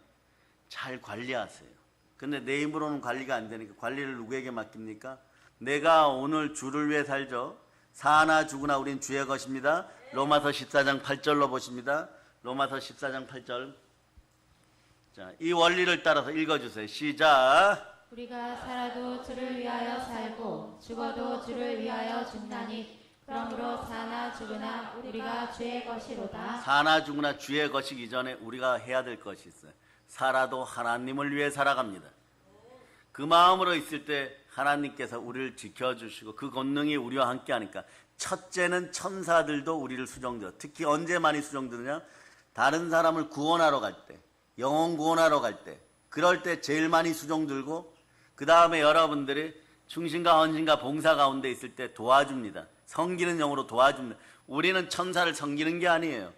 잘 관리하세요. 근데 내 힘으로는 관리가 안 되니까 관리를 누구에게 맡깁니까? 내가 오늘 주를 위해 살죠. 사나 죽으나 우린 주의 것입니다. 로마서 14장 8절로 보십니다. 로마서 14장 8절. 자, 이 원리를 따라서 읽어주세요. 시작. 우리가 살아도 주를 위하여 살고 죽어도 주를 위하여 죽나니 그러므로 사나 죽으나 우리가 주의 것이로다. 사나 죽으나 주의 것이기 전에 우리가 해야 될 것이 있어요. 살아도 하나님을 위해 살아갑니다. 그 마음으로 있을 때 하나님께서 우리를 지켜주시고 그 권능이 우리와 함께 하니까, 첫째는 천사들도 우리를 수종들어. 특히 언제 많이 수종드느냐? 다른 사람을 구원하러 갈 때, 영혼 구원하러 갈 때, 그럴 때 제일 많이 수종들고, 그 다음에 여러분들이 충신과 헌신과 봉사 가운데 있을 때 도와줍니다. 섬기는 영으로 도와줍니다. 우리는 천사를 섬기는 게 아니에요.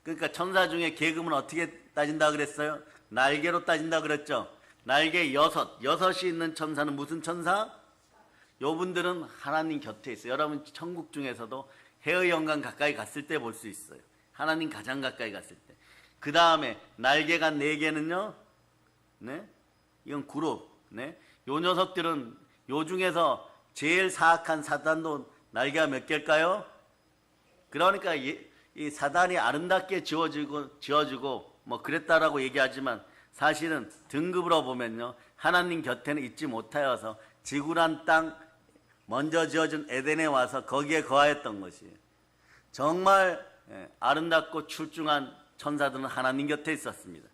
그러니까 천사 중에 계급은 어떻게 따진다 그랬어요? 날개로 따진다 그랬죠. 날개 여섯이 있는 천사는 무슨 천사? 요분들은 하나님 곁에 있어요. 여러분 천국 중에서도 해의 영광 가까이 갔을 때 볼 수 있어요. 하나님 가장 가까이 갔을 때. 그 다음에 날개가 4개는요, 네? 이건 그룹. 네? 요 녀석들은 요 중에서 제일 사악한 사단도 날개가 몇 개일까요? 그러니까 이 사단이 아름답게 지어지고 뭐 그랬다라고 얘기하지만, 사실은 등급으로 보면요, 하나님 곁에는 있지 못하여서 지구란 땅 먼저 지어준 에덴에 와서 거기에 거하였던 것이에요. 정말 아름답고 출중한 천사들은 하나님 곁에 있었습니다.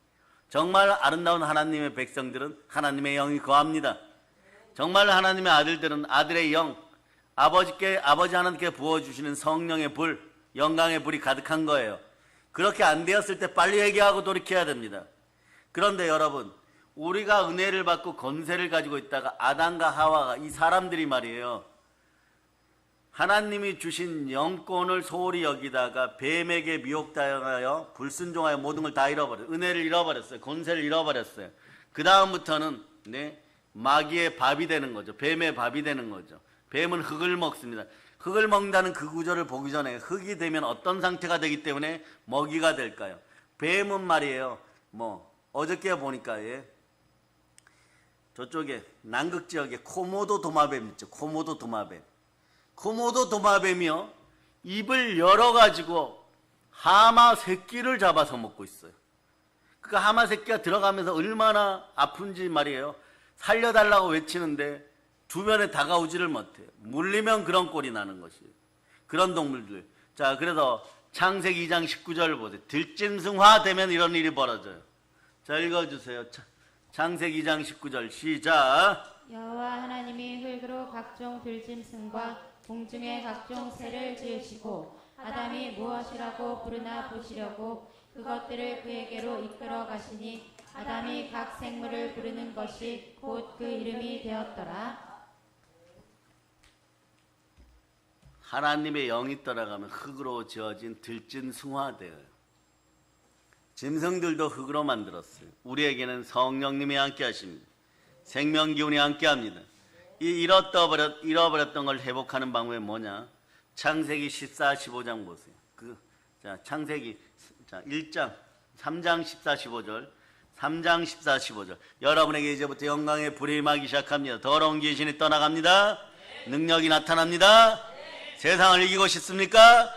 정말 아름다운 하나님의 백성들은 하나님의 영이 거합니다. 정말 하나님의 아들들은 아들의 영, 아버지 하나님께 부어주시는 성령의 불, 영광의 불이 가득한 거예요. 그렇게 안 되었을 때 빨리 회개하고 돌이켜야 됩니다. 그런데 여러분, 우리가 은혜를 받고 권세를 가지고 있다가 아담과 하와가 이 사람들이 말이에요. 하나님이 주신 영권을 소홀히 여기다가 뱀에게 미혹당하여 불순종하여 모든 걸 다 잃어버렸어요. 은혜를 잃어버렸어요. 권세를 잃어버렸어요. 그 다음부터는 마귀의 밥이 되는 거죠. 뱀의 밥이 되는 거죠. 뱀은 흙을 먹습니다. 흙을 먹는다는 그 구조를 보기 전에 흙이 되면 어떤 상태가 되기 때문에 먹이가 될까요? 뱀은 말이에요. 어저께 보니까 저쪽에 남극 지역에 코모도 도마뱀 있죠. 코모도 도마뱀. 코모도 도마뱀이요. 입을 열어가지고 하마 새끼를 잡아서 먹고 있어요. 그 하마 새끼가 들어가면서 얼마나 아픈지 말이에요. 살려달라고 외치는데 주변에 다가오지를 못해요. 물리면 그런 꼴이 나는 것이에요. 그런 동물들. 자, 그래서 창세기 2장 19절 보세요. 들짐승화 되면 이런 일이 벌어져요. 자, 읽어주세요. 창세기 2장 19절 시작. 여호와 하나님이 흙으로 각종 들짐승과 공중의 각종 새를 지으시고 아담이 무엇이라고 부르나 보시려고 그것들을 그에게로 이끌어 가시니 아담이 각 생물을 부르는 것이 곧 그 이름이 되었더라. 하나님의 영이 떠나가면 흙으로 지어진 들짐승화되어요. 짐승들도 흙으로 만들었어요. 우리에게는 성령님이 함께 하십니다. 생명 기운이 함께 합니다. 이 잃어버렸던 걸 회복하는 방법이 뭐냐? 창세기 14, 15장 보세요. 창세기 1장, 3장 14, 15절, 3장 14, 15절. 여러분에게 이제부터 영광의 불이 임하기 시작합니다. 더러운 귀신이 떠나갑니다. 능력이 나타납니다. 세상을 이기고 싶습니까?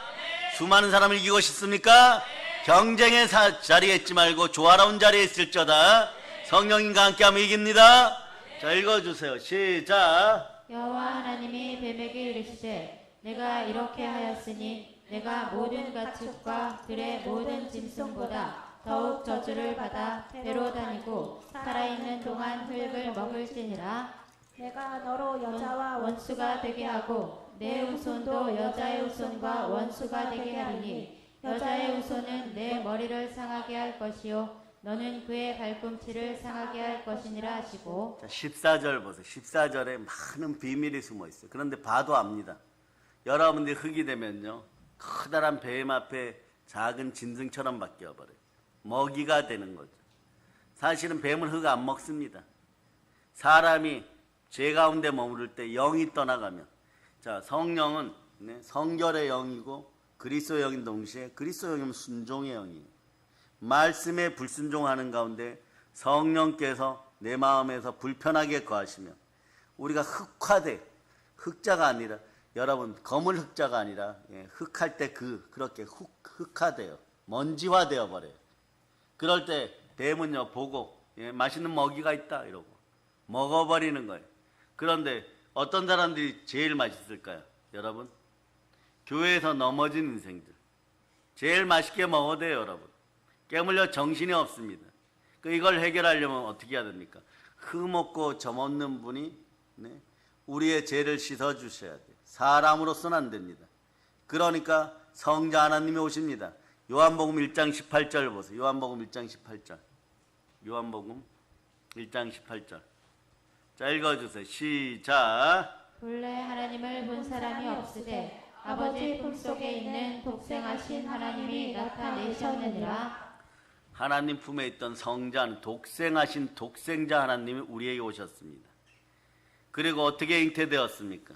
수많은 사람을 이기고 싶습니까? 경쟁의 자리에 있지 말고 조화로운 자리에 있을저다. 성령님과 함께하면 이깁니다. 자, 읽어주세요. 시작. 여호와 하나님이 뱀에게 이르시되 내가 이렇게 하였으니 내가 모든 가축과 들의 모든 짐승보다 더욱 저주를 받아 배로 다니고 살아있는 동안 흙을 먹을지니라. 내가 너로 여자와 원수가 되게 하고 내 후손도 여자의 후손과 원수가 되게 하리니 여자의 후손은 내 머리를 상하게 할 것이요 너는 그의 발꿈치를 상하게 할 것이니라 하시고. 자, 14절 보세요. 14절에 많은 비밀이 숨어 있어요. 그런데 봐도 압니다. 여러분들이 흙이 되면요, 커다란 뱀 앞에 작은 짐승처럼 바뀌어버려요. 먹이가 되는 거죠. 사실은 뱀은 흙 안 먹습니다. 사람이 죄 가운데 머무를 때 영이 떠나가면, 자, 성령은 성결의 영이고 그리스도의 영인 동시에 그리스도의 영이면 순종의 영이에요. 말씀에 불순종하는 가운데 성령께서 내 마음에서 불편하게 거하시면 우리가 흑자가 아니라, 여러분 검은 흑자가 아니라 흑할 때 그렇게 흑화돼요. 먼지화되어 버려요. 그럴 때 뱀은요 보고 맛있는 먹이가 있다 이러고 먹어버리는 거예요. 그런데 어떤 사람들이 제일 맛있을까요? 여러분, 교회에서 넘어진 인생들 제일 맛있게 먹어야 돼요. 여러분, 깨물려 정신이 없습니다. 이걸 해결하려면 어떻게 해야 됩니까? 흠없고 점없는 분이 우리의 죄를 씻어주셔야 돼요. 사람으로서는 안 됩니다. 그러니까 성자 하나님이 오십니다. 요한복음 1장 18절 보세요. 요한복음 1장 18절. 요한복음 1장 18절. 자, 읽어주세요. 시작. 본래 하나님을 본 사람이 없으되 아버지 품속에 있는 독생하신 하나님이 나타내셨느니라. 하나님 품에 있던 성자는 독생하신 독생자 하나님이 우리에게 오셨습니다. 그리고 어떻게 잉태되었습니까?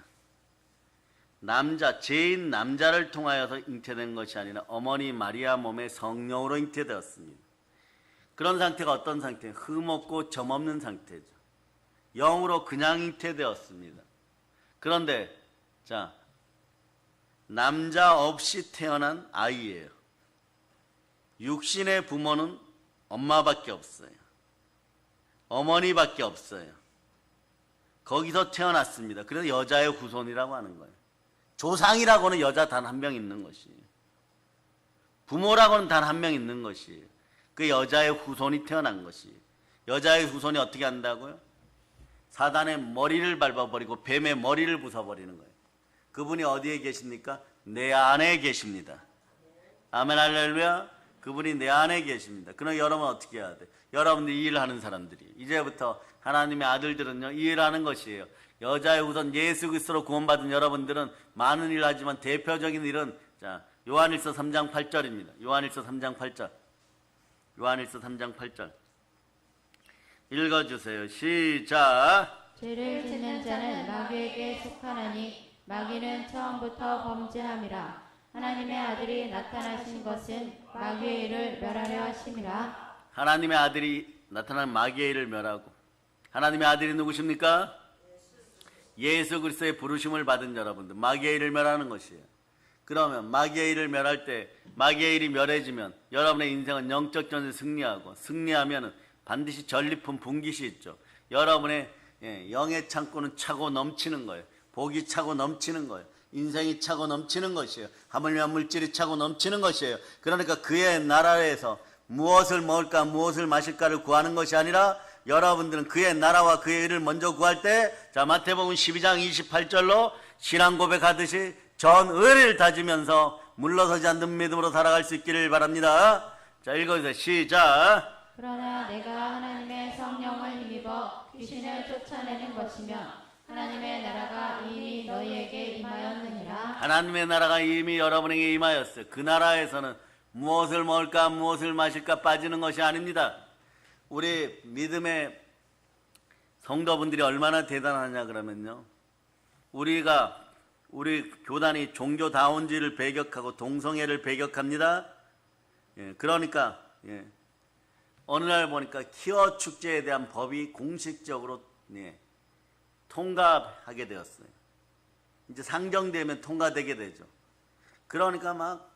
죄인 남자를 통하여서 잉태된 것이 아니라 어머니 마리아 몸에 성령으로 잉태되었습니다. 그런 상태가 어떤 상태예요? 흠없고 점없는 상태죠. 영으로 그냥 잉태되었습니다. 그런데 자, 남자 없이 태어난 아이예요. 육신의 부모는 엄마밖에 없어요. 어머니밖에 없어요. 거기서 태어났습니다. 그래서 여자의 후손이라고 하는 거예요. 조상이라고는 여자 단 한 명 있는 것이에요. 부모라고는 단 한 명 있는 것이에요. 그 여자의 후손이 태어난 것이에요. 여자의 후손이 어떻게 한다고요? 사단의 머리를 밟아버리고 뱀의 머리를 부숴버리는 거예요. 그분이 어디에 계십니까? 내 안에 계십니다. 아멘 할렐루야. 그분이 내 안에 계십니다. 그럼 여러분 어떻게 해야 돼? 여러분들이 일을 하는 사람들이 이제부터 하나님의 아들들은요 일하는 것이에요. 여자의 후손 예수 그리스도로 구원받은 여러분들은 많은 일을 하지만 대표적인 일은 자 요한일서 3장 8절입니다. 요한일서 3장 8절. 요한일서 3장 8절. 읽어주세요. 시작. 죄를 짓는 자는 마귀에게 속하나니 마귀는 처음부터 범죄함이라. 하나님의 아들이 나타나신 것은 마귀의 일을 멸하려 하심이라. 하나님의 아들이 나타난 마귀의 일을 멸하고. 하나님의 아들이 누구십니까? 예수 그리스도의 부르심을 받은 여러분들. 마귀의 일을 멸하는 것이에요. 그러면 마귀의 일을 멸할 때 마귀의 일이 멸해지면 여러분의 인생은 영적 전쟁에 승리하고, 승리하면 반드시 전리품 분깃이 있죠. 여러분의 영의 창고는 차고 넘치는 거예요. 복이 차고 넘치는 거예요. 인생이 차고 넘치는 것이에요. 하물며 물질이 차고 넘치는 것이에요. 그러니까 그의 나라에서 무엇을 먹을까 무엇을 마실까를 구하는 것이 아니라 여러분들은 그의 나라와 그의 일을 먼저 구할 때, 자 마태복음 12장 28절로 신앙 고백하듯이 전 의를 다지면서 물러서지 않는 믿음으로 살아갈 수 있기를 바랍니다. 자 읽어주세요. 시작. 그러나 내가 하나님의 성령을 힘입어 귀신을 쫓아내는 것이며 하나님의 나라가 이미 너희에게 임하였느니라. 하나님의 나라가 이미 여러분에게 임하였어요. 그 나라에서는 무엇을 먹을까 무엇을 마실까 빠지는 것이 아닙니다. 우리 믿음의 성도분들이 얼마나 대단하냐 그러면요, 우리 교단이 종교다운지를 배격하고 동성애를 배격합니다. 그러니까 어느 날 보니까 키어 축제에 대한 법이 공식적으로 통과하게 되었어요. 이제 상정되면 통과되게 되죠. 그러니까 막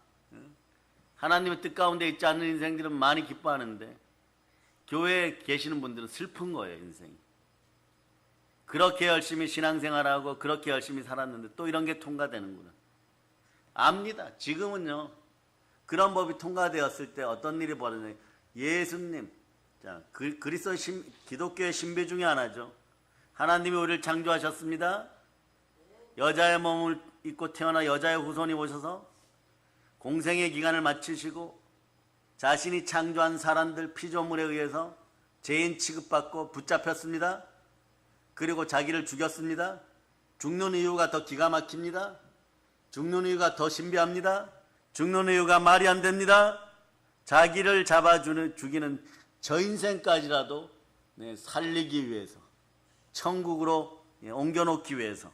하나님의 뜻 가운데 있지 않는 인생들은 많이 기뻐하는데 교회에 계시는 분들은 슬픈 거예요. 인생이 그렇게 열심히 신앙생활하고 그렇게 열심히 살았는데 또 이런 게 통과되는구나 압니다. 지금은요 그런 법이 통과되었을 때 어떤 일이 벌어져요? 예수님, 자 그리스도 기독교의 신비 중에 하나죠. 하나님이 우리를 창조하셨습니다. 여자의 몸을 입고 태어나 여자의 후손이 오셔서 공생의 기간을 마치시고 자신이 창조한 사람들 피조물에 의해서 죄인 취급받고 붙잡혔습니다. 그리고 자기를 죽였습니다. 죽는 이유가 더 기가 막힙니다. 죽는 이유가 더 신비합니다. 죽는 이유가 말이 안 됩니다. 자기를 죽이는 저 인생까지라도 살리기 위해서, 천국으로 옮겨놓기 위해서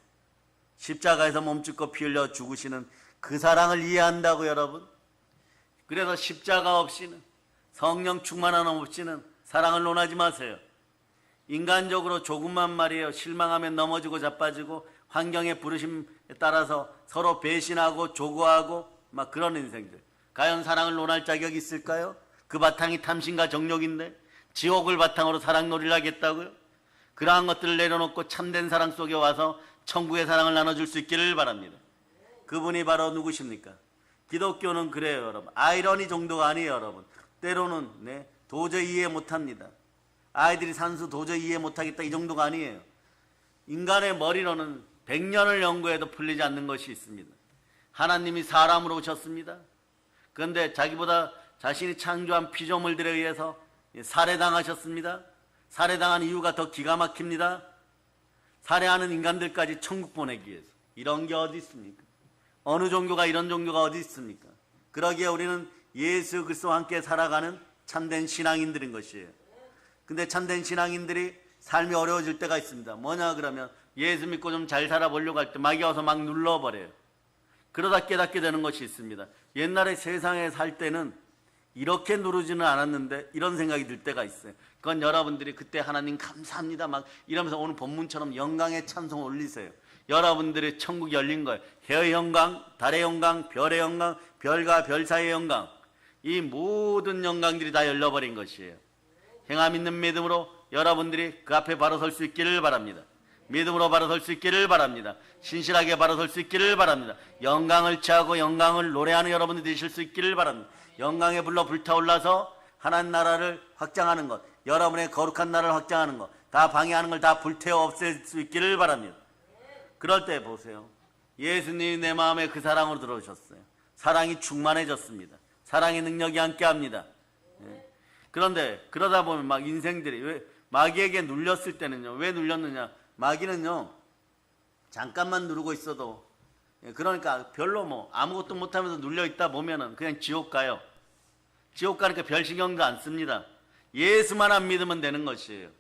십자가에서 몸짓고 피 흘려 죽으시는 그 사랑을 이해한다고 여러분? 그래서 십자가 없이는, 성령 충만함 없이는 사랑을 논하지 마세요. 인간적으로 조금만 말이에요. 실망하면 넘어지고 자빠지고 환경의 부르심에 따라서 서로 배신하고 조고하고 막 그런 인생들. 과연 사랑을 논할 자격이 있을까요? 그 바탕이 탐심과 정욕인데 지옥을 바탕으로 사랑놀이를 하겠다고요? 그러한 것들을 내려놓고 참된 사랑 속에 와서 천국의 사랑을 나눠줄 수 있기를 바랍니다. 그분이 바로 누구십니까? 기독교는 그래요 여러분. 아이러니 정도가 아니에요 여러분. 때로는 도저히 이해 못합니다. 아이들이 산수 도저히 이해 못하겠다 이 정도가 아니에요. 인간의 머리로는 100년을 연구해도 풀리지 않는 것이 있습니다. 하나님이 사람으로 오셨습니다. 그런데 자기보다 자신이 창조한 피조물들에 의해서 살해당하셨습니다. 살해당한 이유가 더 기가 막힙니다. 살해하는 인간들까지 천국 보내기 위해서. 이런 게 어디 있습니까? 어느 종교가 이런 종교가 어디 있습니까? 그러기에 우리는 예수 그리스도와 함께 살아가는 참된 신앙인들인 것이에요. 근데 참된 신앙인들이 삶이 어려워질 때가 있습니다. 뭐냐 그러면 예수 믿고 좀 잘 살아보려고 할 때 마귀가 와서 막 눌러버려요. 그러다 깨닫게 되는 것이 있습니다. 옛날에 세상에 살 때는 이렇게 누르지는 않았는데 이런 생각이 들 때가 있어요. 그건 여러분들이 그때 하나님 감사합니다 막 이러면서 오늘 본문처럼 영광의 찬송 올리세요. 여러분들의 천국이 열린 거예요. 해의 영광, 달의 영광, 별의 영광, 별과 별 사이의 영광, 이 모든 영광들이 다 열려버린 것이에요. 행함 있는 믿음으로 여러분들이 그 앞에 바로 설 수 있기를 바랍니다. 믿음으로 바로 설 수 있기를 바랍니다. 신실하게 바로 설 수 있기를 바랍니다. 영광을 취하고 영광을 노래하는 여러분들 되실 수 있기를 바랍니다. 영광에 불러 불타올라서 하나님 나라를 확장하는 것, 여러분의 거룩한 나라를 확장하는 것, 다 방해하는 걸 다 불태워 없앨 수 있기를 바랍니다. 그럴 때 보세요. 예수님이 내 마음에 그 사랑으로 들어오셨어요. 사랑이 충만해졌습니다. 사랑의 능력이 함께합니다. 그런데 그러다 보면 막 인생들이 왜 마귀에게 눌렸을 때는요. 왜 눌렸느냐? 마귀는요. 잠깐만 누르고 있어도 그러니까 별로 뭐 아무것도 못하면서 눌려있다 보면은 그냥 지옥 가요. 지옥 가니까 별 신경도 안 씁니다. 예수만 안 믿으면 되는 것이에요.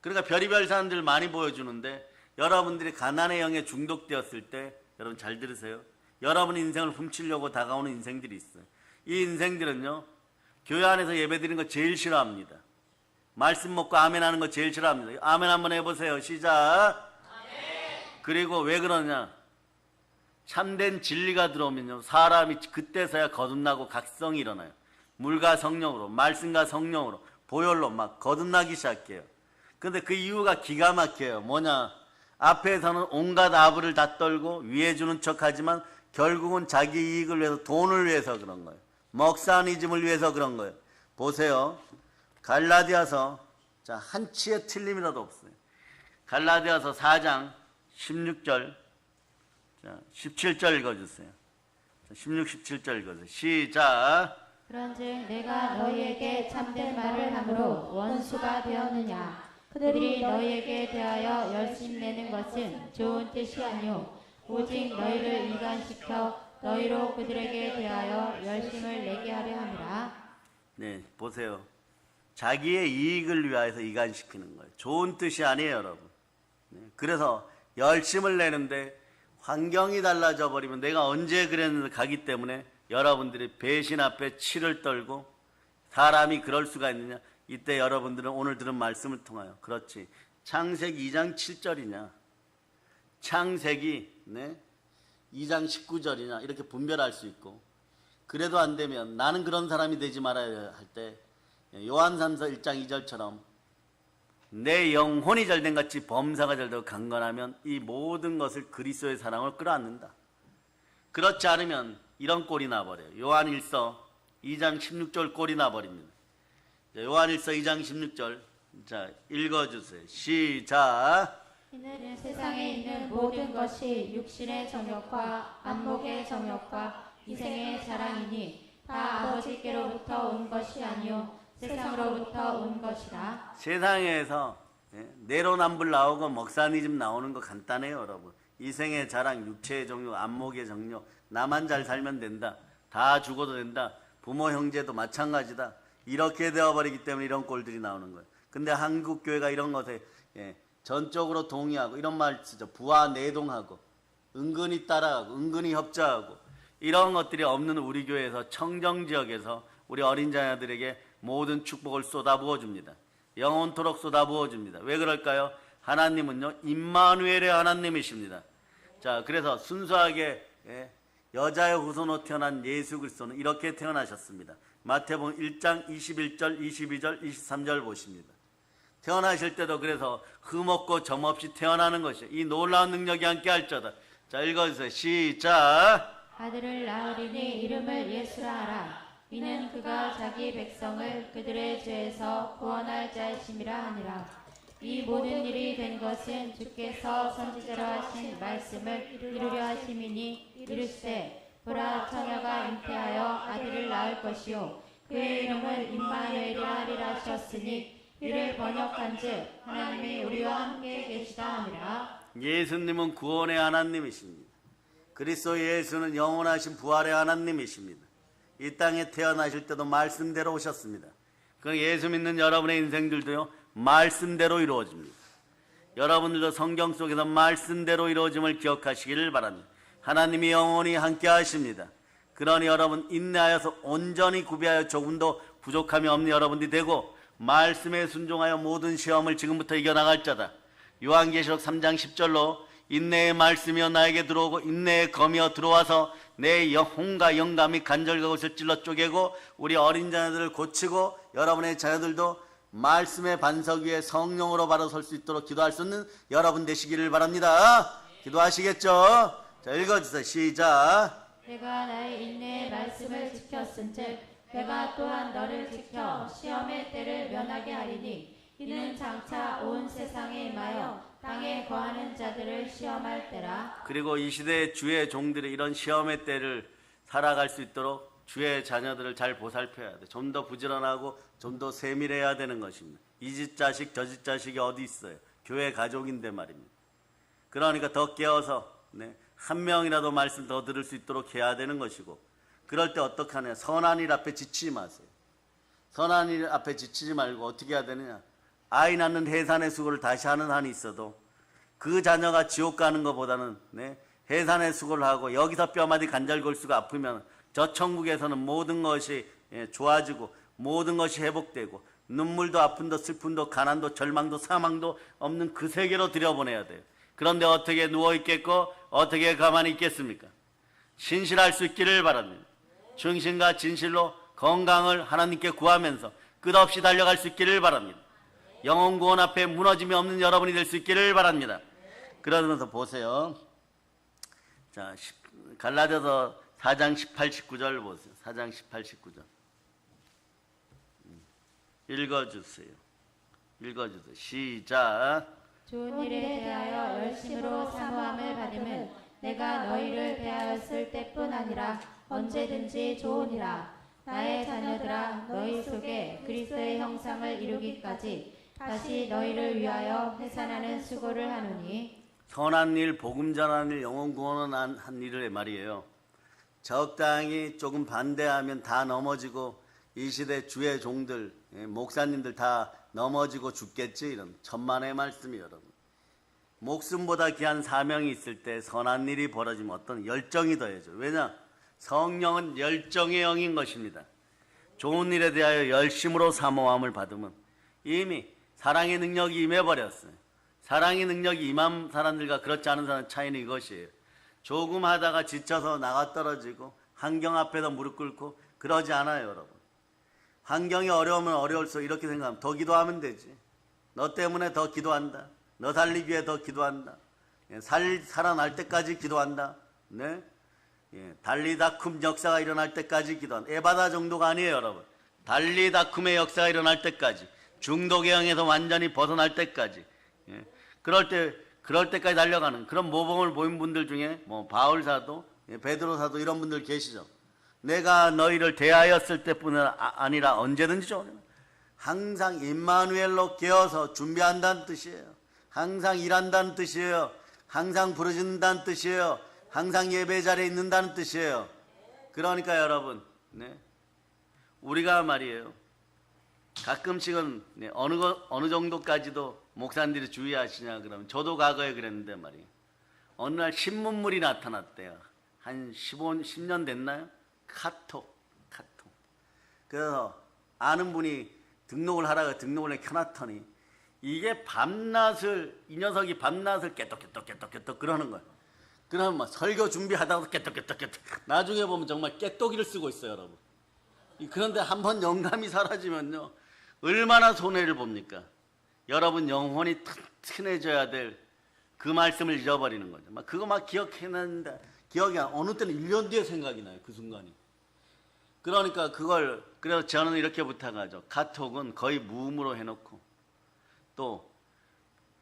그러니까 별의별 사람들 많이 보여주는데 여러분들이 가난의 영에 중독되었을 때 여러분 잘 들으세요. 여러분 인생을 훔치려고 다가오는 인생들이 있어요. 이 인생들은요. 교회 안에서 예배드리는 거 제일 싫어합니다. 말씀 먹고 아멘 하는 거 제일 싫어합니다. 아멘 한번 해보세요. 시작. 그리고 왜 그러냐? 참된 진리가 들어오면요. 사람이 그때서야 거듭나고 각성이 일어나요. 물과 성령으로, 말씀과 성령으로, 보혈로 막 거듭나기 시작해요. 근데 그 이유가 기가 막혀요. 뭐냐? 앞에서는 온갖 아부를 다 떨고 위해 주는 척 하지만 결국은 자기 이익을 위해서, 돈을 위해서 그런 거예요. 먹사니즘을 위해서 그런 거예요. 보세요. 갈라디아서, 자, 한치의 틀림이라도 없어요. 갈라디아서 4장 16절, 자, 17절 읽어주세요. 16, 17절 읽어주세요. 시작. 그런즉 내가 너희에게 참된 말을 함으로 원수가 되었느냐? 그들이 너희에게 대하여 열심내는 것은 좋은 뜻이 아니오 오직 너희를 이간시켜 너희로 그들에게 대하여 열심을 내게 하려 함이라. 네, 보세요. 자기의 이익을 위하여서 이간시키는 거예요. 좋은 뜻이 아니에요, 여러분. 네, 그래서 열심을 내는데 환경이 달라져 버리면 내가 언제 그랬는데 가기 때문에 여러분들이 배신 앞에 치를 떨고 사람이 그럴 수가 있느냐? 이때 여러분들은 오늘 들은 말씀을 통하여 그렇지. 창세기 2장 7절이냐? 창세기 2장 19절이냐? 이렇게 분별할 수 있고 그래도 안 되면 나는 그런 사람이 되지 말아야 할 때 요한삼서 1장 2절처럼 내 영혼이 잘된 같이 범사가 잘되고 강건하면 이 모든 것을 그리스도의 사랑을 끌어안는다. 그렇지 않으면 이런 꼴이 나버려요. 요한일서 2장 16절 꼴이 나버립니다. 요한일서 2장 16절 자 읽어주세요. 시작. 이는 세상에 있는 모든 것이 육신의 정욕과 안목의 정욕과 이생의 자랑이니 다 아버지께로부터 온 것이 아니요 세상으로부터 온 것이라. 세상에서 내로남불 나오고 먹사니즘 나오는 거 간단해요, 여러분. 이생의 자랑, 육체의 정욕, 안목의 정욕, 나만 잘 살면 된다. 다 죽어도 된다. 부모 형제도 마찬가지다. 이렇게 되어버리기 때문에 이런 꼴들이 나오는 거예요. 근데 한국 교회가 이런 것에 전적으로 동의하고 이런 말 쓰죠. 부하 내동하고 은근히 따라가고 은근히 협조하고 이런 것들이 없는 우리 교회에서 청정지역에서 우리 어린 자녀들에게 모든 축복을 쏟아부어 줍니다. 영원토록 쏟아부어 줍니다. 왜 그럴까요? 하나님은요 임마누엘의 하나님이십니다. 자, 그래서 순수하게 여자의 후손으로 태어난 예수 그리스도는 이렇게 태어나셨습니다. 마태복음 1장 21절, 22절, 23절 보십니다. 태어나실 때도 그래서 흠없고 점없이 태어나는 것이에요. 이 놀라운 능력이 함께 할지어다. 자, 읽어주세요. 시작. 아들을 낳으리니 이름을 예수라 하라. 이는 그가 자기 백성을 그들의 죄에서 구원할 자이심이라 하니라. 이 모든 일이 된 것은 주께서 선지자로 하신 말씀을 이루려 하심이니 이르시되 보라 처녀가 잉태하여 아들을 낳을 것이요 그의 이름을 임마누엘이라 하리라 하셨으니 이를 번역한즉 하나님이 우리와 함께 계시다 하니라. 예수님은 구원의 하나님이십니다. 그리스도 예수는 영원하신 부활의 하나님이십니다. 이 땅에 태어나실 때도 말씀대로 오셨습니다. 그 예수 믿는 여러분의 인생들도요 말씀대로 이루어집니다. 여러분들도 성경 속에서 말씀대로 이루어짐을 기억하시기를 바랍니다. 하나님이 영원히 함께 하십니다. 그러니 여러분 인내하여서 온전히 구비하여 조금도 부족함이 없는 여러분들이 되고 말씀에 순종하여 모든 시험을 지금부터 이겨나갈 자다. 요한계시록 3장 10절로 인내의 말씀이여 나에게 들어오고 인내의 검이여 들어와서 내 영혼과 영감이 간절과 것을 찔러 쪼개고 우리 어린 자녀들을 고치고 여러분의 자녀들도 말씀의 반석 위에 성령으로 바로 설 수 있도록 기도할 수 있는 여러분 되시기를 바랍니다. 기도하시겠죠? 자, 읽어주세요. 시작. 내가 나의 인내의 말씀을 지켰은즉 내가 또한 너를 지켜 시험의 때를 면하게 하리니 이는 장차 온 세상에 임하여 땅에 거하는 자들을 시험할 때라. 그리고 이 시대의 주의 종들이 이런 시험의 때를 살아갈 수 있도록 주의 자녀들을 잘 보살펴야 돼. 좀 더 부지런하고 좀 더 세밀해야 되는 것입니다. 이 집 자식 저 집 자식이 어디 있어요? 교회 가족인데 말입니다. 그러니까 더 깨어서 한 명이라도 말씀 더 들을 수 있도록 해야 되는 것이고, 그럴 때 어떻게 하냐? 선한 일 앞에 지치지 마세요. 선한 일 앞에 지치지 말고 어떻게 해야 되느냐? 아이 낳는 해산의 수고를 다시 하는 한이 있어도 그 자녀가 지옥 가는 것보다는 해산의 수고를 하고 여기서 뼈마디 관절골수가 아프면 저 천국에서는 모든 것이 좋아지고 모든 것이 회복되고 눈물도 아픔도 슬픔도 가난도 절망도 사망도 없는 그 세계로 들여보내야 돼요. 그런데 어떻게 누워있겠고 어떻게 가만히 있겠습니까? 신실할 수 있기를 바랍니다. 중심과 진실로 건강을 하나님께 구하면서 끝없이 달려갈 수 있기를 바랍니다. 영혼 구원 앞에 무너짐이 없는 여러분이 될 수 있기를 바랍니다. 그러면서 보세요. 자, 갈라디아서 4장 18, 19절 보세요. 4장 18, 19절. 읽어주세요. 읽어주세요. 시작. 좋은 일에 대하여 열심으로 사모함을 받음은 내가 너희를 대하였을 때뿐 아니라 언제든지 좋으니라. 나의 자녀들아, 너희 속에 그리스도의 형상을 이루기까지 다시 너희를 위하여 해산하는 수고를 하노니. 선한 일, 복음 전하는 일, 영혼 구원을 한 일을 말이에요. 적당히 조금 반대하면 다 넘어지고 이 시대 주의 종들, 목사님들 다 넘어지고 죽겠지, 이런 천만의 말씀이 여러분. 목숨보다 귀한 사명이 있을 때 선한 일이 벌어지면 어떤 열정이 더해져. 왜냐? 성령은 열정의 영인 것입니다. 좋은 일에 대하여 열심으로 사모함을 받으면 이미 사랑의 능력이 임해버렸어요. 사랑의 능력이 임한 사람들과 그렇지 않은 사람의 차이는 이것이에요. 조금 하다가 지쳐서 나가 떨어지고 환경 앞에서 무릎 꿇고 그러지 않아요, 여러분. 환경이 어려우면 어려울수록 이렇게 생각하면 더 기도하면 되지. 너 때문에 더 기도한다. 너 살리기 위해 더 기도한다. 살아날 때까지 기도한다. 네? 달리다쿰 역사가 일어날 때까지 기도한다. 에바다 정도가 아니에요, 여러분. 달리다쿰의 역사가 일어날 때까지, 중독의 영에서 완전히 벗어날 때까지, 그럴 때까지 달려가는 그런 모범을 보인 분들 중에 바울 사도, 베드로 사도 이런 분들 계시죠. 내가 너희를 대하였을 때뿐 아니라 언제든지 좋으나 항상 임마누엘로 깨어서 준비한다는 뜻이에요. 항상 일한다는 뜻이에요. 항상 부르짖는다는 뜻이에요. 항상 예배 자리에 있는다는 뜻이에요. 그러니까 여러분, 우리가 말이에요, 가끔씩은 어느 정도까지도 목사님들이 주의하시냐 그러면, 저도 과거에 그랬는데 말이에요, 어느 날 신문물이 나타났대요. 한 10년 됐나요? 카톡. 그래서 아는 분이 등록을 하라고 등록을 켜놨더니 이게 이 녀석이 밤낮을 깨똑깨똑 그러는 거예요. 그러면 막 설교 준비하다가 깨똑깨똑 나중에 보면 정말 깨똑이를 쓰고 있어요, 여러분. 그런데 한번 영감이 사라지면요, 얼마나 손해를 봅니까? 여러분 영혼이 튼튼해져야 될 그 말씀을 잊어버리는 거죠. 그거 막 기억해놨는데 기억이 어느 때는 1년 뒤에 생각이 나요, 그 순간이. 그러니까 그래서 저는 이렇게 부탁하죠. 카톡은 거의 무음으로 해놓고, 또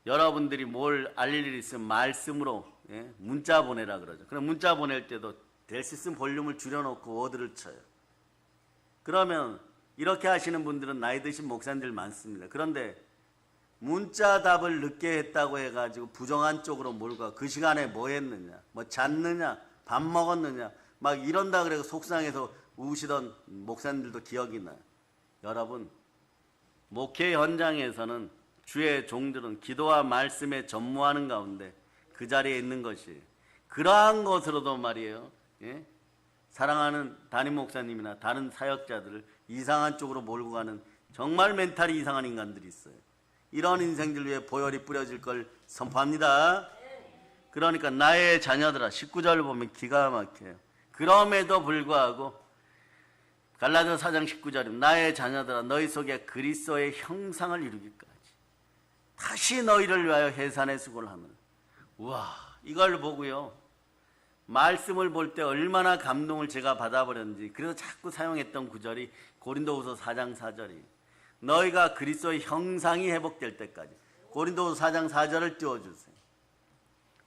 여러분들이 뭘 알릴 일이 있으면 말씀으로 문자 보내라 그러죠. 그럼 문자 보낼 때도 될 수 있으면 볼륨을 줄여놓고 워드를 쳐요. 그러면 이렇게 하시는 분들은 나이 드신 목사님들 많습니다. 그런데 문자 답을 늦게 했다고 해가지고 부정한 쪽으로 몰고 가. 그 시간에 뭐 했느냐, 뭐 잤느냐, 밥 먹었느냐, 막 이런다 그래서 속상해서 우시던 목사님들도 기억이 나요. 여러분, 목회 현장에서는 주의 종들은 기도와 말씀에 전무하는 가운데 그 자리에 있는 것이에요. 그러한 것으로도 말이에요, 사랑하는 담임 목사님이나 다른 사역자들을 이상한 쪽으로 몰고 가는 정말 멘탈이 이상한 인간들이 있어요. 이런 인생들 위해 보혈이 뿌려질 걸 선포합니다. 그러니까 나의 자녀들아, 19절 보면 기가 막혀요. 그럼에도 불구하고 갈라디아 4장 19절입니다. 나의 자녀들아 너희 속에 그리스도의 형상을 이루기까지 다시 너희를 위하여 해산의 수고를 하면. 우와, 이걸 보고요 말씀을 볼 때 얼마나 감동을 제가 받아버렸는지. 그래서 자꾸 사용했던 구절이 고린도후서 4장 4절이에요. 너희가 그리스도의 형상이 회복될 때까지. 고린도후서 4장 4절을 띄워주세요.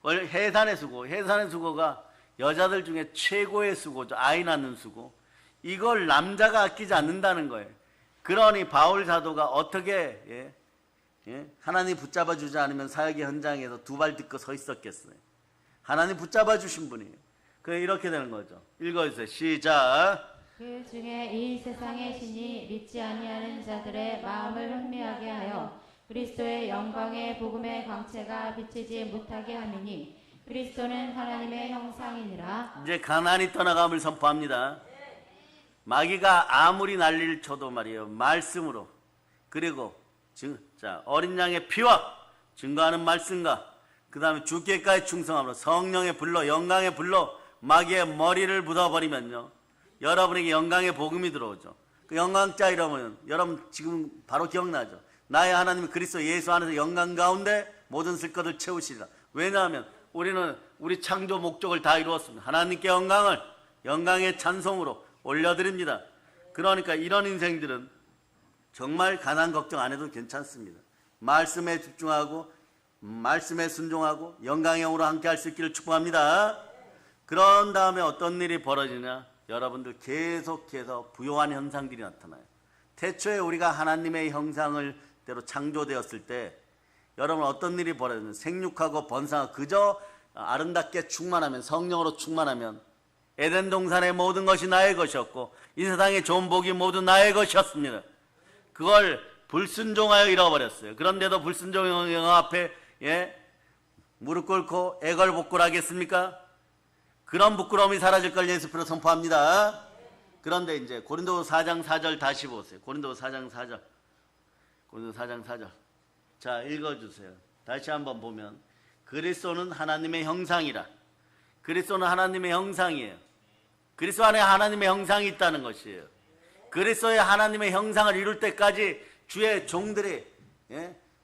원래 해산의 수고, 해산의 수고가 여자들 중에 최고의 수고죠. 아이 낳는 수고. 이걸 남자가 아끼지 않는다는 거예요. 그러니 바울 사도가 어떻게 하나님 붙잡아 주지 않으면 사역의 현장에서 두 발 딛고 서 있었겠어요. 하나님 붙잡아 주신 분이에요. 그래 이렇게 되는 거죠. 읽어주세요. 시작. 그 중에 이 세상의 신이 믿지 아니하는 자들의 마음을 혼미하게 하여 그리스도의 영광의 복음의 광채가 비치지 못하게 함이니 그리스도는 하나님의 형상이니라. 이제 가난이 떠나감을 선포합니다. 마귀가 아무리 난리를 쳐도 말이에요. 말씀으로 그리고 어린 양의 피와 증거하는 말씀과 그 다음에 주께까지 충성함으로 성령의 불로 영광의 불로 마귀의 머리를 묻어버리면요 여러분에게 영광의 복음이 들어오죠. 그 영광자 이러면 여러분 지금 바로 기억나죠. 나의 하나님 그리스도 예수 안에서 영광 가운데 모든 쓸 것을 채우시리라. 왜냐하면 우리는 우리 창조 목적을 다 이루었습니다. 하나님께 영광의 찬송으로 올려드립니다. 그러니까 이런 인생들은 정말 가난 걱정 안 해도 괜찮습니다. 말씀에 집중하고 말씀에 순종하고 영광의 영으로 함께 할 수 있기를 축복합니다. 그런 다음에 어떤 일이 벌어지냐, 여러분들 계속해서 부요한 현상들이 나타나요. 태초에 우리가 하나님의 형상을 대로 창조되었을 때 여러분 어떤 일이 벌어지냐, 생육하고 번성하고 그저 아름답게 충만하면, 성령으로 충만하면 에덴 동산의 모든 것이 나의 것이었고 이 세상의 좋은 복이 모두 나의 것이었습니다. 그걸 불순종하여 잃어버렸어요. 그런데도 불순종의 영어 앞에 무릎 꿇고 애걸복걸하겠습니까? 그런 부끄러움이 사라질 걸 예수님으로 선포합니다. 그런데 이제 고린도서 4장 4절 다시 보세요. 고린도서 4장 4절. 고린도서 4장 4절. 자, 읽어주세요. 다시 한번 보면 그리스도는 하나님의 형상이라. 그리스도는 하나님의 형상이에요. 그리스도 안에 하나님의 형상이 있다는 것이에요. 그리스도의 하나님의 형상을 이룰 때까지 주의 종들이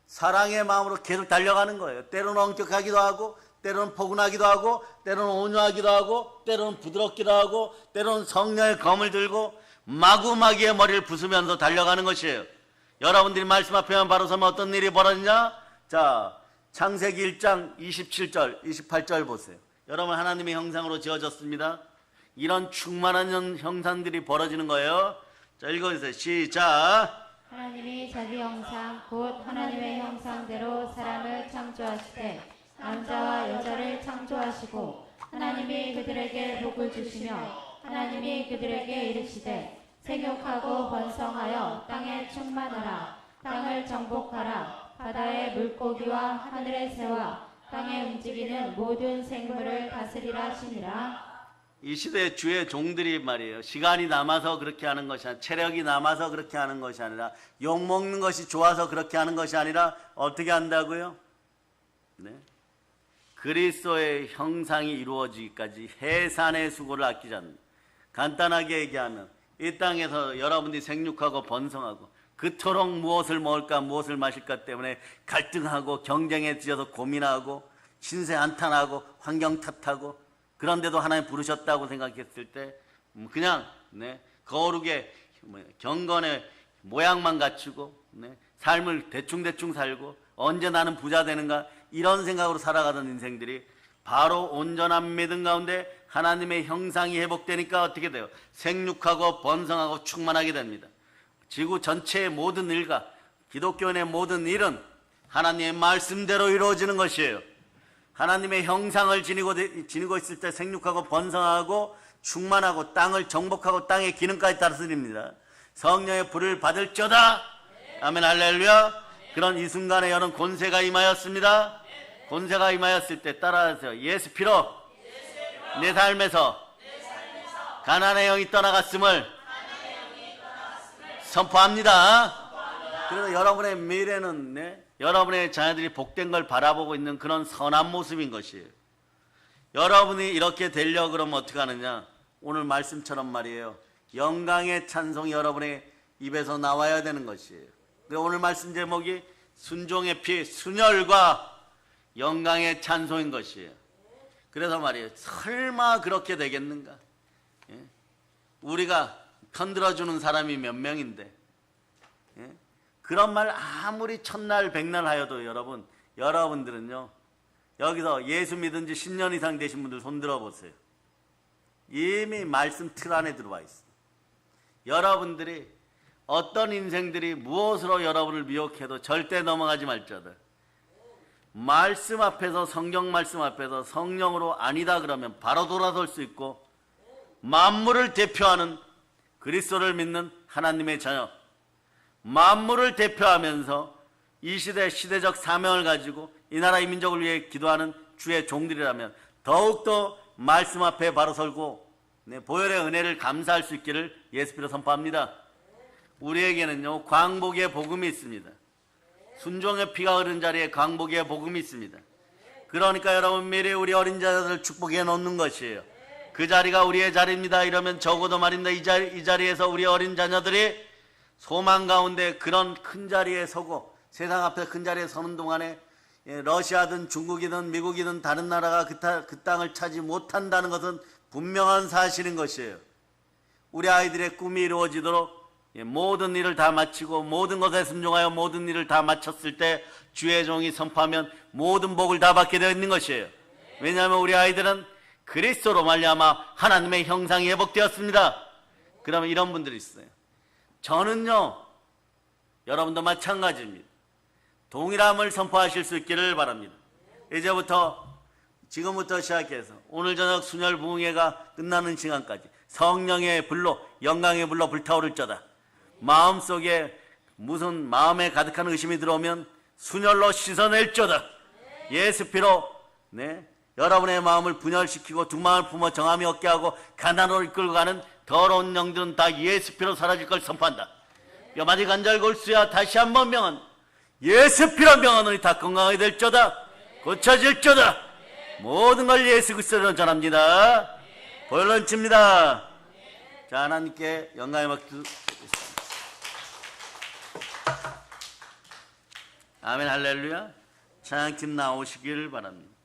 사랑의 마음으로 계속 달려가는 거예요. 때로는 엄격하기도 하고 때로는 포근하기도 하고 때로는 온유하기도 하고 때로는 부드럽기도 하고 때로는 성령의 검을 들고 마구마구의 머리를 부수면서 달려가는 것이에요. 여러분들이 말씀 앞에만 바로 서면 어떤 일이 벌어지냐? 자, 창세기 1장 27절 28절 보세요. 여러분 하나님의 형상으로 지어졌습니다. 이런 충만한 형상들이 벌어지는 거예요. 자, 읽어주세요. 시작. 하나님이 자기 형상 곧 하나님의 형상대로 사람을 창조하시되 남자와 여자를 창조하시고 하나님이 그들에게 복을 주시며 하나님이 그들에게 이르시되 생육하고 번성하여 땅에 충만하라. 땅을 정복하라. 바다의 물고기와 하늘의 새와 땅에 움직이는 모든 생물을 다스리라 하시니라. 이 시대의 주의 종들이 말이에요. 시간이 남아서 그렇게 하는 것이 아니라, 체력이 남아서 그렇게 하는 것이 아니라, 욕먹는 것이 좋아서 그렇게 하는 것이 아니라 어떻게 한다고요? 네. 그리스도의 형상이 이루어지기까지 해산의 수고를 아끼지 않는다. 간단하게 얘기하면 이 땅에서 여러분들이 생육하고 번성하고 그토록 무엇을 먹을까 무엇을 마실까 때문에 갈등하고 경쟁에 지어서 고민하고 신세 한탄하고 환경 탓하고 그런데도 하나님 부르셨다고 생각했을 때 그냥 거룩의 경건의 모양만 갖추고 삶을 대충대충 살고 언제 나는 부자 되는가 이런 생각으로 살아가던 인생들이 바로 온전한 믿음 가운데 하나님의 형상이 회복되니까 어떻게 돼요? 생육하고 번성하고 충만하게 됩니다. 지구 전체의 모든 일과 기독교인의 모든 일은 하나님의 말씀대로 이루어지는 것이에요. 하나님의 형상을 지니고 있을 때 생육하고 번성하고 충만하고 땅을 정복하고 땅의 기능까지 다스립니다. 성령의 불을 받을지어다. 아멘 할렐루야. 그런 이 순간에 여러분 권세가 임하였습니다. 권세가 임하였을 때 따라하세요. 예수 피로 내 삶에서 가난의 영이 떠나갔음을 선포합니다. 그래서 여러분의 미래는 여러분의 자녀들이 복된 걸 바라보고 있는 그런 선한 모습인 것이에요. 여러분이 이렇게 되려고 그러면 어떻게 하느냐? 오늘 말씀처럼 말이에요. 영광의 찬송이 여러분의 입에서 나와야 되는 것이에요. 오늘 말씀 제목이 순종의 피, 순혈과 영광의 찬송인 것이에요. 그래서 말이에요. 설마 그렇게 되겠는가? 예? 우리가 편들어주는 사람이 몇 명인데, 예? 그런 말 아무리 천날 백날 하여도 여러분들은요, 여기서 예수 믿은 지 10년 이상 되신 분들 손 들어보세요. 이미 말씀 틀 안에 들어와 있어요. 여러분들이 어떤 인생들이 무엇으로 여러분을 미혹해도 절대 넘어가지 말자들. 말씀 앞에서, 성경 말씀 앞에서 성령으로 아니다 그러면 바로 돌아설 수 있고, 만물을 대표하는 그리스도를 믿는 하나님의 자녀, 만물을 대표하면서 이 시대 시대적 사명을 가지고 이 나라 이 민족을 위해 기도하는 주의 종들이라면 더욱더 말씀 앞에 바로 설고 보혈의 은혜를 감사할 수 있기를 예수님으로 선포합니다. 우리에게는요, 광복의 복음이 있습니다. 순종의 피가 흐른 자리에 광복의 복음이 있습니다. 그러니까 여러분, 미리 우리 어린 자들을 축복해 놓는 것이에요. 그 자리가 우리의 자리입니다. 이러면 적어도 말입니다. 이 자리에서 우리 어린 자녀들이 소망 가운데 그런 큰 자리에 서고, 세상 앞에 큰 자리에 서는 동안에 러시아든 중국이든 미국이든 다른 나라가 그 땅을 차지 못한다는 것은 분명한 사실인 것이에요. 우리 아이들의 꿈이 이루어지도록 모든 일을 다 마치고 모든 것에 순종하여 모든 일을 다 마쳤을 때 주의 종이 선포하면 모든 복을 다 받게 되어 있는 것이에요. 왜냐하면 우리 아이들은 그리스도로 말미암아 하나님의 형상이 회복되었습니다. 그러면 이런 분들이 있어요. 저는요, 여러분도 마찬가지입니다. 동일함을 선포하실 수 있기를 바랍니다. 지금부터 시작해서 오늘 저녁 순혈 부흥회가 끝나는 시간까지 성령의 불로, 영광의 불로 불타오를 자다. 마음속에 무슨 마음에 가득한 의심이 들어오면 순혈로 씻어낼 자다. 예수 피로 여러분의 마음을 분열시키고 두 마음을 품어 정함이 없게 하고 가난으로 이끌고 가는 더러운 영들은 다 예수 피로 사라질 걸 선포한다. 뼈마디 관절 골수야 다시 한번 명한 예수 피로 명하노니 다 건강하게 될 자다. 고쳐질 자다. 모든 걸 예수 그리스도로 전합니다. 보혈런칩니다. 자, 하나님께 영광의 박수. 아멘 할렐루야. 찬양팀 나오시길 바랍니다.